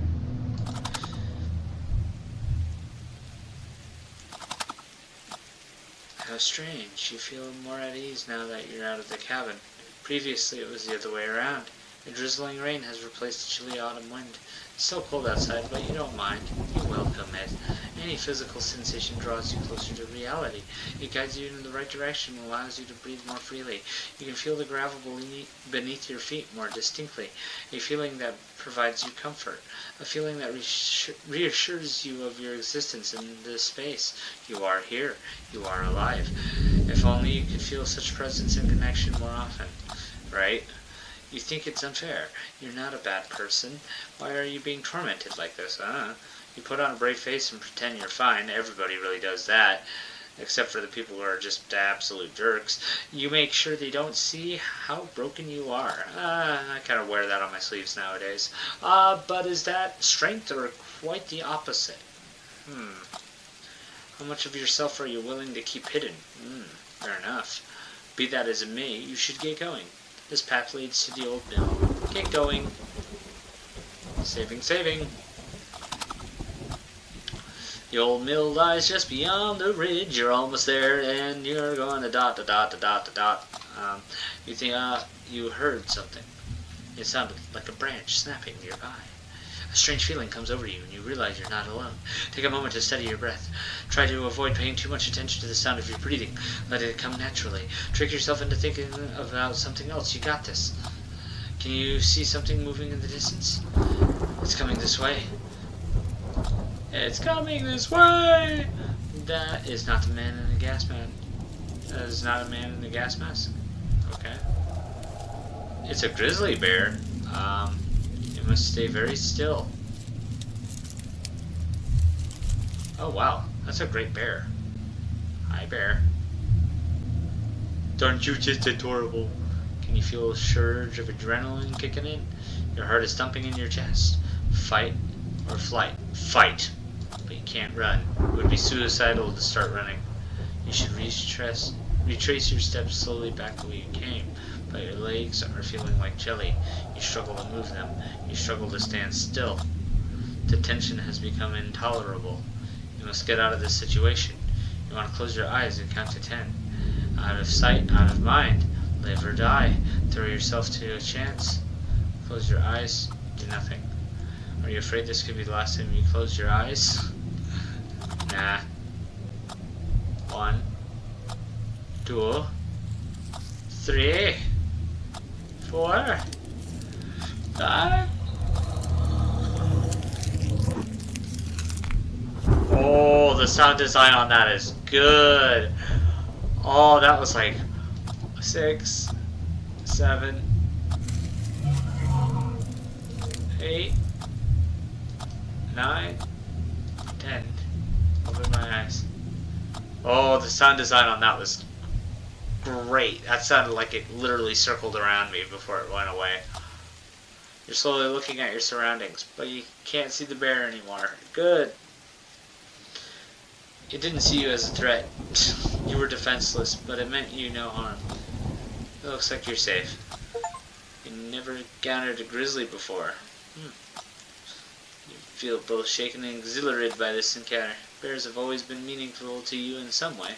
How strange. You feel more at ease now that you're out of the cabin. Previously, it was the other way around. A drizzling rain has replaced the chilly autumn wind. It's so cold outside, but you don't mind. You welcome it. Any physical sensation draws you closer to reality. It guides you in the right direction and allows you to breathe more freely. You can feel the gravel beneath your feet more distinctly. A feeling that provides you comfort. A feeling that reassures you of your existence in this space. You are here. You are alive. If only you could feel such presence and connection more often. Right? You think it's unfair. You're not a bad person. Why are you being tormented like this, huh? You put on a brave face and pretend you're fine. Everybody really does that. Except for the people who are just absolute jerks. You make sure they don't see how broken you are. I kind of wear that on my sleeves nowadays. But is that strength or quite the opposite? How much of yourself are you willing to keep hidden? Fair enough. Be that as it may, you should get going. This path leads to the old mill. Get going. Saving. The old mill lies just beyond the ridge. You're almost there, and you're going to dot. You think you heard something. It sounded like a branch snapping nearby. A strange feeling comes over you, and you realize you're not alone. Take a moment to steady your breath. Try to avoid paying too much attention to the sound of your breathing. Let it come naturally. Trick yourself into thinking about something else. You got this. Can you see something moving in the distance? It's coming this way. It's coming this way! That is not the man in the gas mask. That is not a man in the gas mask. Okay. It's a grizzly bear. You must stay very still. Oh wow, that's a great bear. Hi bear. Aren't you just adorable? Can you feel a surge of adrenaline kicking in? Your heart is thumping in your chest. Fight or flight? Fight. But you can't run. It would be suicidal to start running. You should retrace your steps slowly back the way you came. But your legs are feeling like jelly. You struggle to move them. You struggle to stand still. The tension has become intolerable. You must get out of this situation. You want to close your eyes and count to 10. Out of sight, out of mind. Live or die. Throw yourself to a chance. Close your eyes. Do nothing. Are you afraid this could be the last time you close your eyes? Nah. 1, 2, 3, 4, 5. Oh, the sound design on that is good. Oh, that was like 6, 7, 8, 9, 10. Open my eyes. Oh, the sound design on that was great. That sounded like it literally circled around me before it went away. You're slowly looking at your surroundings, but you can't see the bear anymore. Good. It didn't see you as a threat. You were defenseless, but it meant you no harm. It looks like you're safe. You never encountered a grizzly before. You feel both shaken and exhilarated by this encounter. Bears have always been meaningful to you in some way.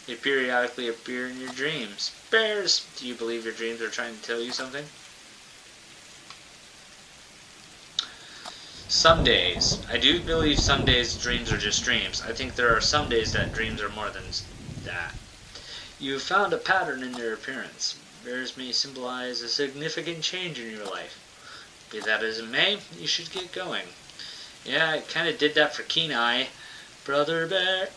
They periodically appear in your dreams. Bears! Do you believe your dreams are trying to tell you something? Some days. I do believe some days dreams are just dreams. I think there are some days that dreams are more than that. You have found a pattern in their appearance. Bears may symbolize a significant change in your life. Be that as it may, you should get going. Yeah, I kind of did that for Kenai. Brother Bear,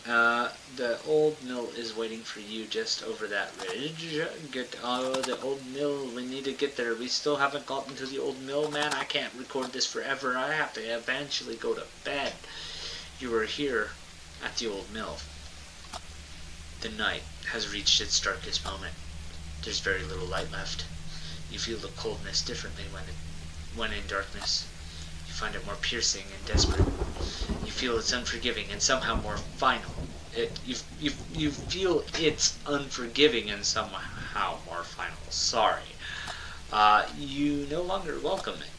the old mill is waiting for you just over that ridge. The old mill, we need to get there. We still haven't gotten to the old mill, man. I can't record this forever. I have to eventually go to bed. You are here at the old mill. The night has reached its darkest moment. There's very little light left. You feel the coldness differently when in darkness. You find it more piercing and desperate. You feel it's unforgiving and somehow more final. You feel it's unforgiving and somehow more final. Sorry. You no longer welcome it.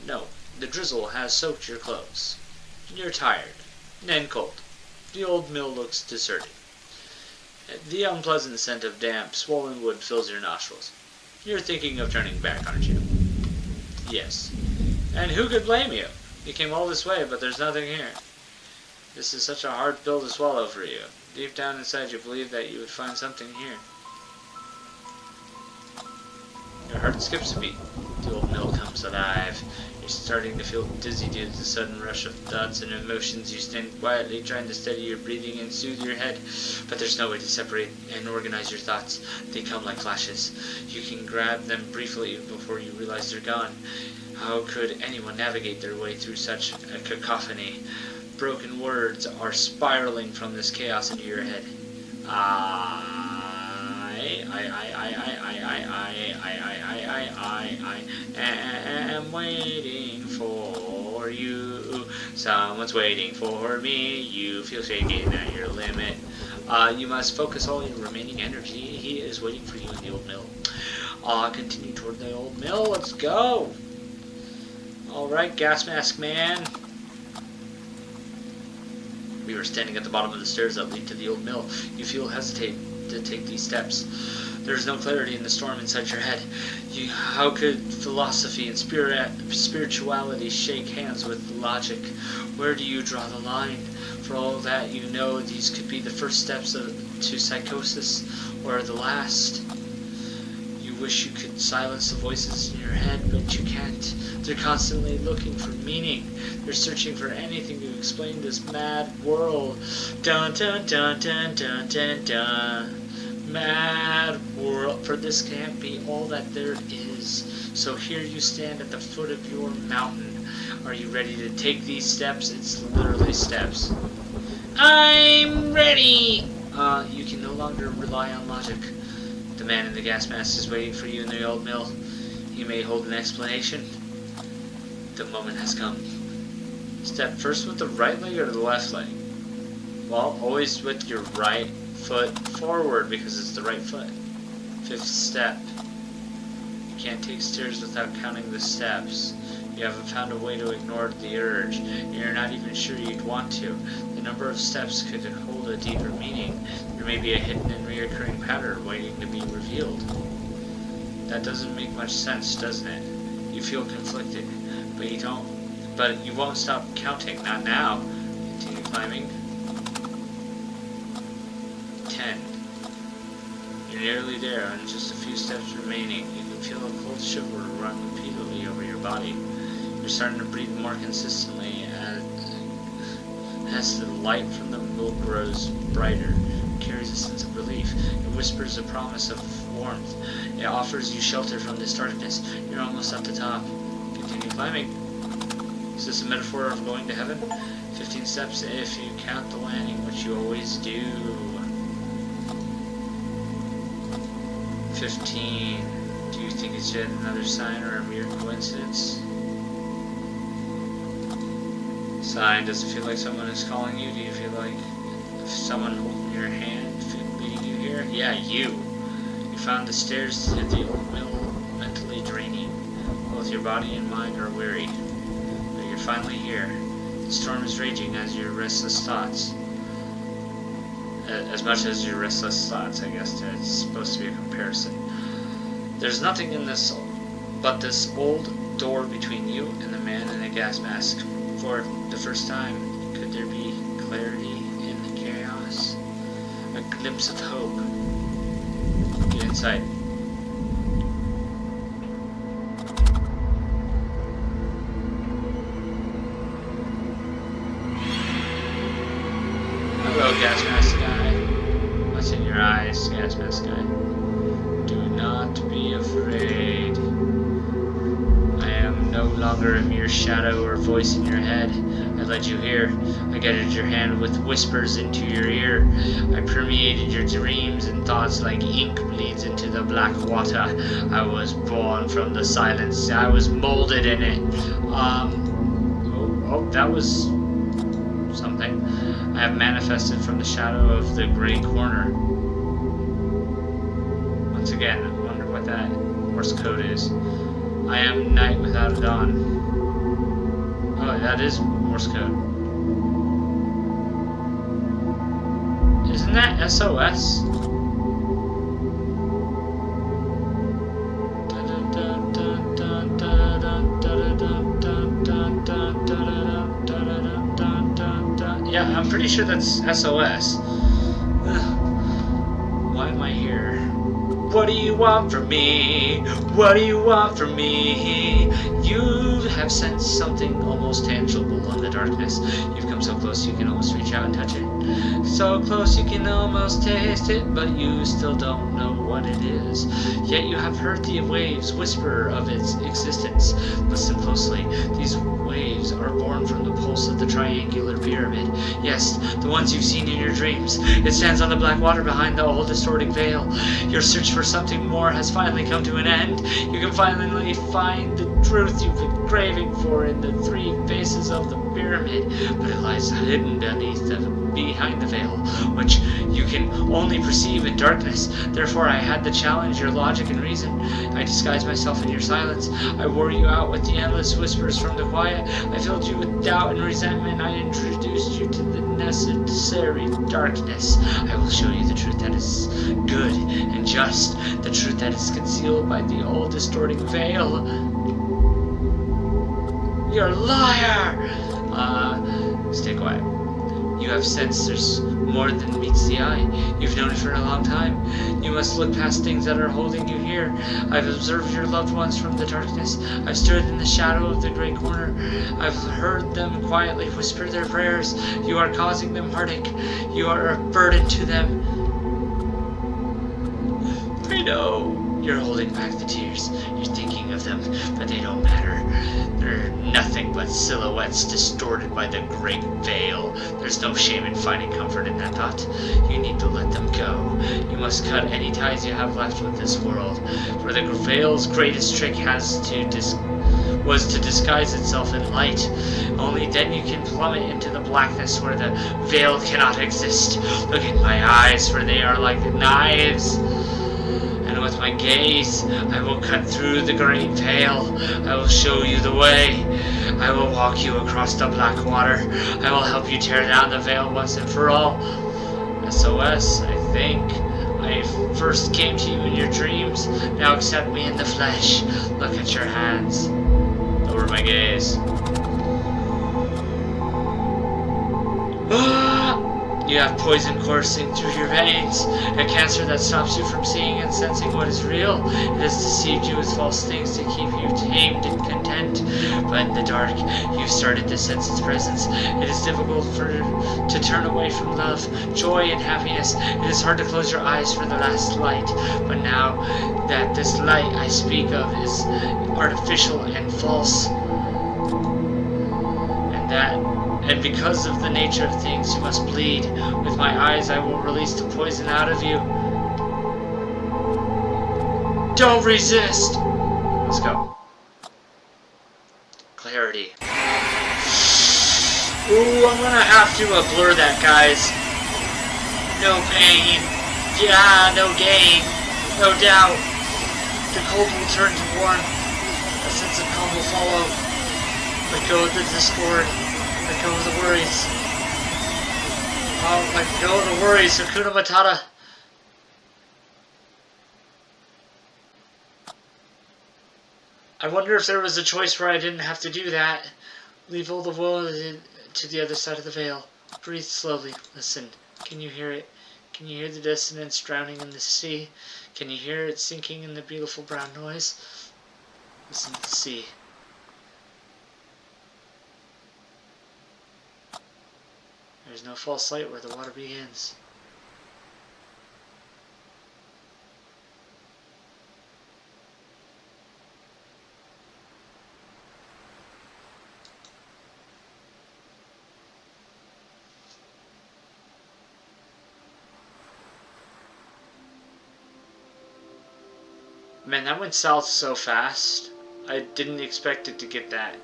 No, the drizzle has soaked your clothes. You're tired and cold. The old mill looks deserted. The unpleasant scent of damp, swollen wood fills your nostrils. You're thinking of turning back, aren't you? Yes. And who could blame you? You came all this way, but there's nothing here. This is such a hard pill to swallow for you. Deep down inside you believe that you would find something here. Your heart skips a beat. The old mill comes alive. You're starting to feel dizzy due to the sudden rush of thoughts and emotions. You stand quietly, trying to steady your breathing and soothe your head, but there's no way to separate and organize your thoughts. They come like flashes. You can grab them briefly before you realize they're gone. How could anyone navigate their way through such a cacophony? Broken words are spiraling from this chaos into your head. I am waiting for you. Someone's waiting for me. You feel shaking at your limit. You must focus all your remaining energy. He is waiting for you in the old mill. Continue toward the old mill. Let's go. Alright, gas mask man. We were standing at the bottom of the stairs that lead to the old mill. You feel hesitate to take these steps. There's no clarity in the storm inside your head. How could philosophy and spirituality shake hands with logic? Where do you draw the line? For all that you know, these could be the first steps to psychosis, or the last. You wish you could silence the voices in your head, but you can't. They're constantly looking for meaning. They're searching for anything to explain this mad world. Dun dun dun dun dun dun dun. Mad world. For this can't be all that there is. So here you stand at the foot of your mountain. Are you ready to take these steps? It's literally steps. I'm ready! You can no longer rely on logic. The man in the gas mask is waiting for you in the old mill. He may hold an explanation. The moment has come. Step first with the right leg or the left leg? Well, always with your right foot forward because it's the right foot. Fifth step. You can't take stairs without counting the steps. You haven't found a way to ignore the urge. You're not even sure you'd want to. The number of steps could hold a deeper meaning. There may be a hidden and recurring pattern waiting to be revealed. That doesn't make much sense, doesn't it? You feel conflicted, but you won't stop counting. Not now. Continue climbing. 10. You're nearly there, and just a few steps remaining. You can feel a cold shiver run repeatedly over your body. You're starting to breathe more consistently as the light from the mill grows brighter. It carries a sense of relief. It whispers a promise of warmth. It offers you shelter from this darkness. You're almost at the top. Continue climbing. Is this a metaphor of going to heaven? 15 steps if you count the landing, which you always do. 15, Do you think it's yet another sign or a mere coincidence? Sign, does it feel like someone is calling you? Do you feel like someone holding your hand, leading you here? Yeah, you. You found the stairs to the old mill mentally draining. Both your body and mind are weary. But you're finally here. The storm is raging as your restless thoughts. As much as your restless thoughts, I guess. It's supposed to be a comparison. There's nothing in this but this old door between you and the man in the gas mask. For the first time, could there be clarity in the chaos? A glimpse of hope. Get inside. Hello, gas mask guy. What's in your eyes, gas mask guy? Do not be afraid. I am no longer a mere shadow or voice in your head. I led you here. I guided your hand with whispers into your ear. I permeated your dreams and thoughts like ink bleeds into the black water. I was born from the silence. I was molded in it. That was something. I have manifested from the shadow of the gray corner. Once again, I wonder what that Morse code is. I am night without a dawn. Oh, that is Morse code. Isn't that SOS? Yeah, I'm pretty sure that's SOS. Why am I here? What do you want from me? What do you want from me? You have sensed something almost tangible in the darkness. You've come so close you can almost reach out and touch it. So close you can almost taste it, but you still don't know what it is. Yet you have heard the waves whisper of its existence. Listen closely. These waves are born from the pulse of the triangular pyramid. Yes, the ones you've seen in your dreams. It stands on the black water behind the old distorting veil. Your search for something more has finally come to an end. You can finally find the truth you've been craving for in the three faces of the pyramid, but it lies hidden behind the veil, which you can only perceive in darkness. Therefore I had to challenge your logic and reason. I disguised myself in your silence. I wore you out with the endless whispers from the quiet. I filled you with doubt and resentment. I introduced you to the necessary darkness. I will show you the truth that is good and just, the truth that is concealed by the old distorting veil. You're a liar! Stay quiet. You have sensed there's more than meets the eye. You've known it for a long time. You must look past things that are holding you here. I've observed your loved ones from the darkness. I've stood in the shadow of the great corner. I've heard them quietly whisper their prayers. You are causing them heartache. You are a burden to them. I know. You're holding back the tears. You're thinking of them, but they don't matter. They're nothing but silhouettes distorted by the great veil. There's no shame in finding comfort in that thought. You need to let them go. You must cut any ties you have left with this world. For the veil's greatest trick was to disguise itself in light. Only then you can plummet into the blackness where the veil cannot exist. Look in my eyes, for they are like knives. And with my gaze, I will cut through the great veil. I will show you the way. I will walk you across the black water. I will help you tear down the veil once and for all. SOS, I think. I first came to you in your dreams. Now accept me in the flesh. Look at your hands. Lower my gaze. You have poison coursing through your veins, a cancer that stops you from seeing and sensing what is real. It has deceived you with false things to keep you tamed and content. But in the dark, you've started to sense its presence. It is difficult to turn away from love, joy, and happiness. It is hard to close your eyes for the last light. But now that this light I speak of is artificial and false, and because of the nature of things, you must bleed. With my eyes, I will release the poison out of you. Don't resist! Let's go. Clarity. Ooh, I'm gonna have to blur that, guys. No pain. Yeah, no gain. No doubt. The cold will turn to warm. A sense of calm will follow. Let go of the discord. Let go of the worries. Oh, let go of the worries. Hakuna Matata. I wonder if there was a choice where I didn't have to do that. Leave all the woe to the other side of the veil. Breathe slowly. Listen. Can you hear it? Can you hear the dissonance drowning in the sea? Can you hear it sinking in the beautiful brown noise? Listen to the sea. There's no false light where the water begins. Man, that went south so fast. I didn't expect it to get that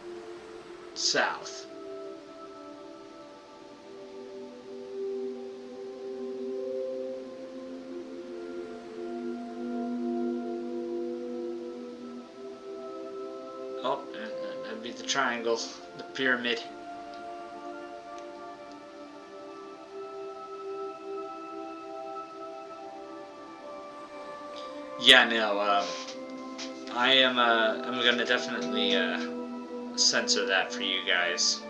south. Oh, that'd be the triangle, the pyramid. Yeah, no, I'm gonna definitely, censor that for you guys.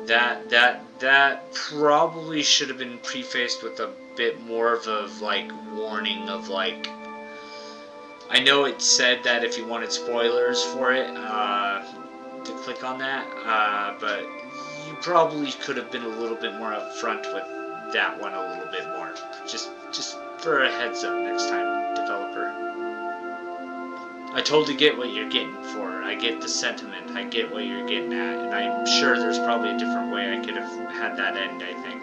That probably should have been prefaced with a bit more of a, like, warning of, like, I know it said that if you wanted spoilers for it, to click on that, but you probably could have been a little bit more upfront with that one a little bit more. Just for a heads up next time, developer. I totally get what you're getting for. I get the sentiment. I get what you're getting at, and I'm sure there's probably a different way I could have had that end, I think.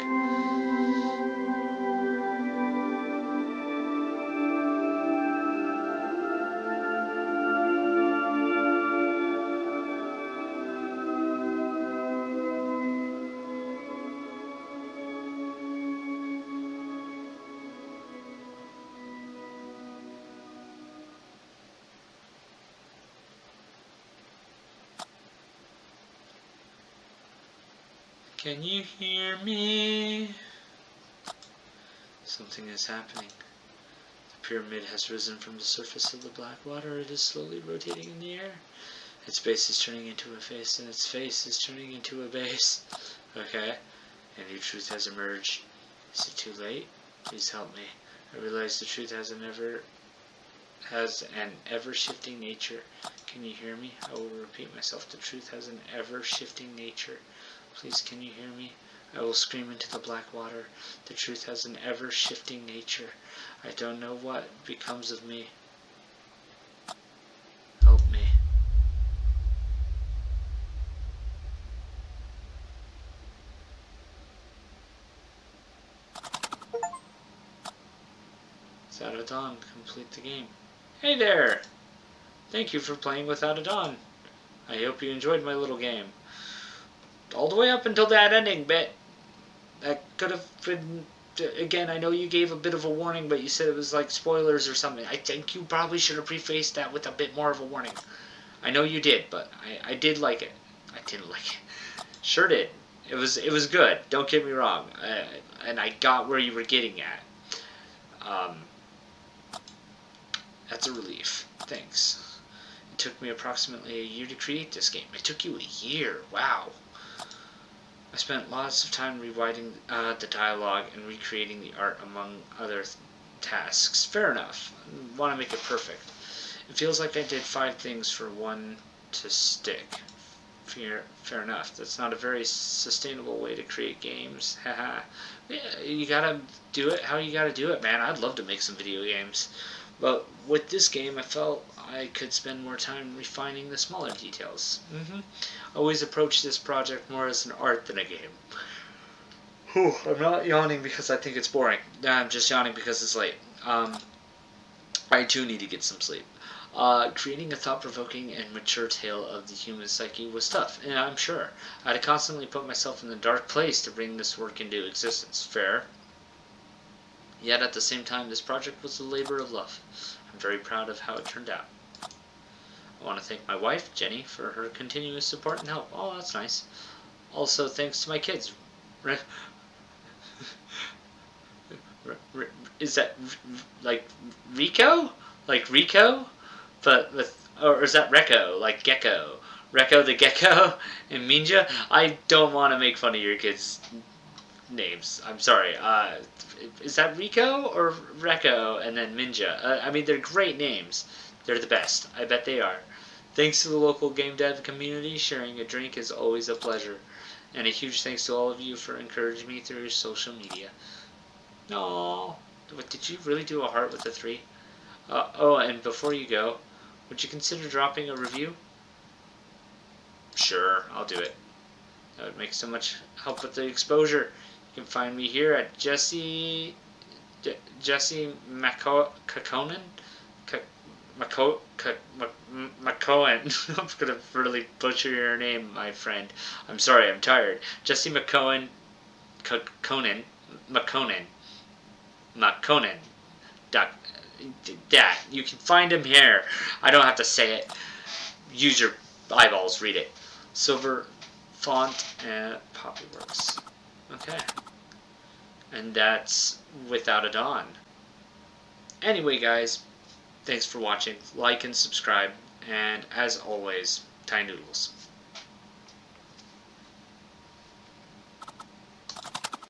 Can you hear me? Something is happening. The pyramid has risen from the surface of the black water. It is slowly rotating in the air. Its base is turning into a face, and its face is turning into a base. Okay. A new truth has emerged. Is it too late? Please help me. I realize the truth has an ever-shifting nature. Can you hear me? I will repeat myself. The truth has an ever-shifting nature. Please, can you hear me? I will scream into the black water. The truth has an ever-shifting nature. I don't know what becomes of me. Help me. Without a Dawn, complete the game. Hey there! Thank you for playing Without a Dawn. I hope you enjoyed my little game. All the way up until that ending bit. That could have been... Again, I know you gave a bit of a warning, but you said it was like spoilers or something. I think you probably should have prefaced that with a bit more of a warning. I know you did, but I did like it. I didn't like it. Sure did. It was good. Don't get me wrong. And I got where you were getting at. That's a relief. Thanks. It took me approximately a year to create this game. It took you a year. Wow. I spent lots of time rewriting the dialogue and recreating the art among other tasks. Fair enough. I want to make it perfect. It feels like I did 5 things for one to stick. Fair enough. That's not a very sustainable way to create games. Haha. Yeah, you gotta do it how you gotta do it, man. I'd love to make some video games. But with this game, I felt I could spend more time refining the smaller details. I always approach this project more as an art than a game. I'm not yawning because I think it's boring. I'm just yawning because it's late. I too need to get some sleep. Creating a thought-provoking and mature tale of the human psyche was tough, and I'm sure. I had to constantly put myself in a dark place to bring this work into existence. Fair? Yet at the same time, this project was a labor of love. I'm very proud of how it turned out. I want to thank my wife, Jenny, for her continuous support and help. Oh, that's nice. Also, thanks to my kids. Is that like Rico? Like Rico? But with, or is that Rekko? Like Gecko? Rekko the Gecko and Minja? I don't want to make fun of your kids' names. I'm sorry. Is that Rico or Rekko and then Minja? I mean, they're great names. They're the best. I bet they are. Thanks to the local game dev community, sharing a drink is always a pleasure. And a huge thanks to all of you for encouraging me through your social media. No, did you really do a heart with a 3? Oh, and before you go, would you consider dropping a review? Sure, I'll do it. That would make so much help with the exposure. You can find me here at Jesse McConan. McCohen. I'm gonna really butcher your name, my friend. I'm sorry, I'm tired. Jesse McCohen. McConan. That. You can find him here. I don't have to say it. Use your eyeballs, read it. Silver font and Poppyworks. Okay. And that's Without a Dawn. Anyway, guys, thanks for watching. Like and subscribe. And as always, Thai noodles.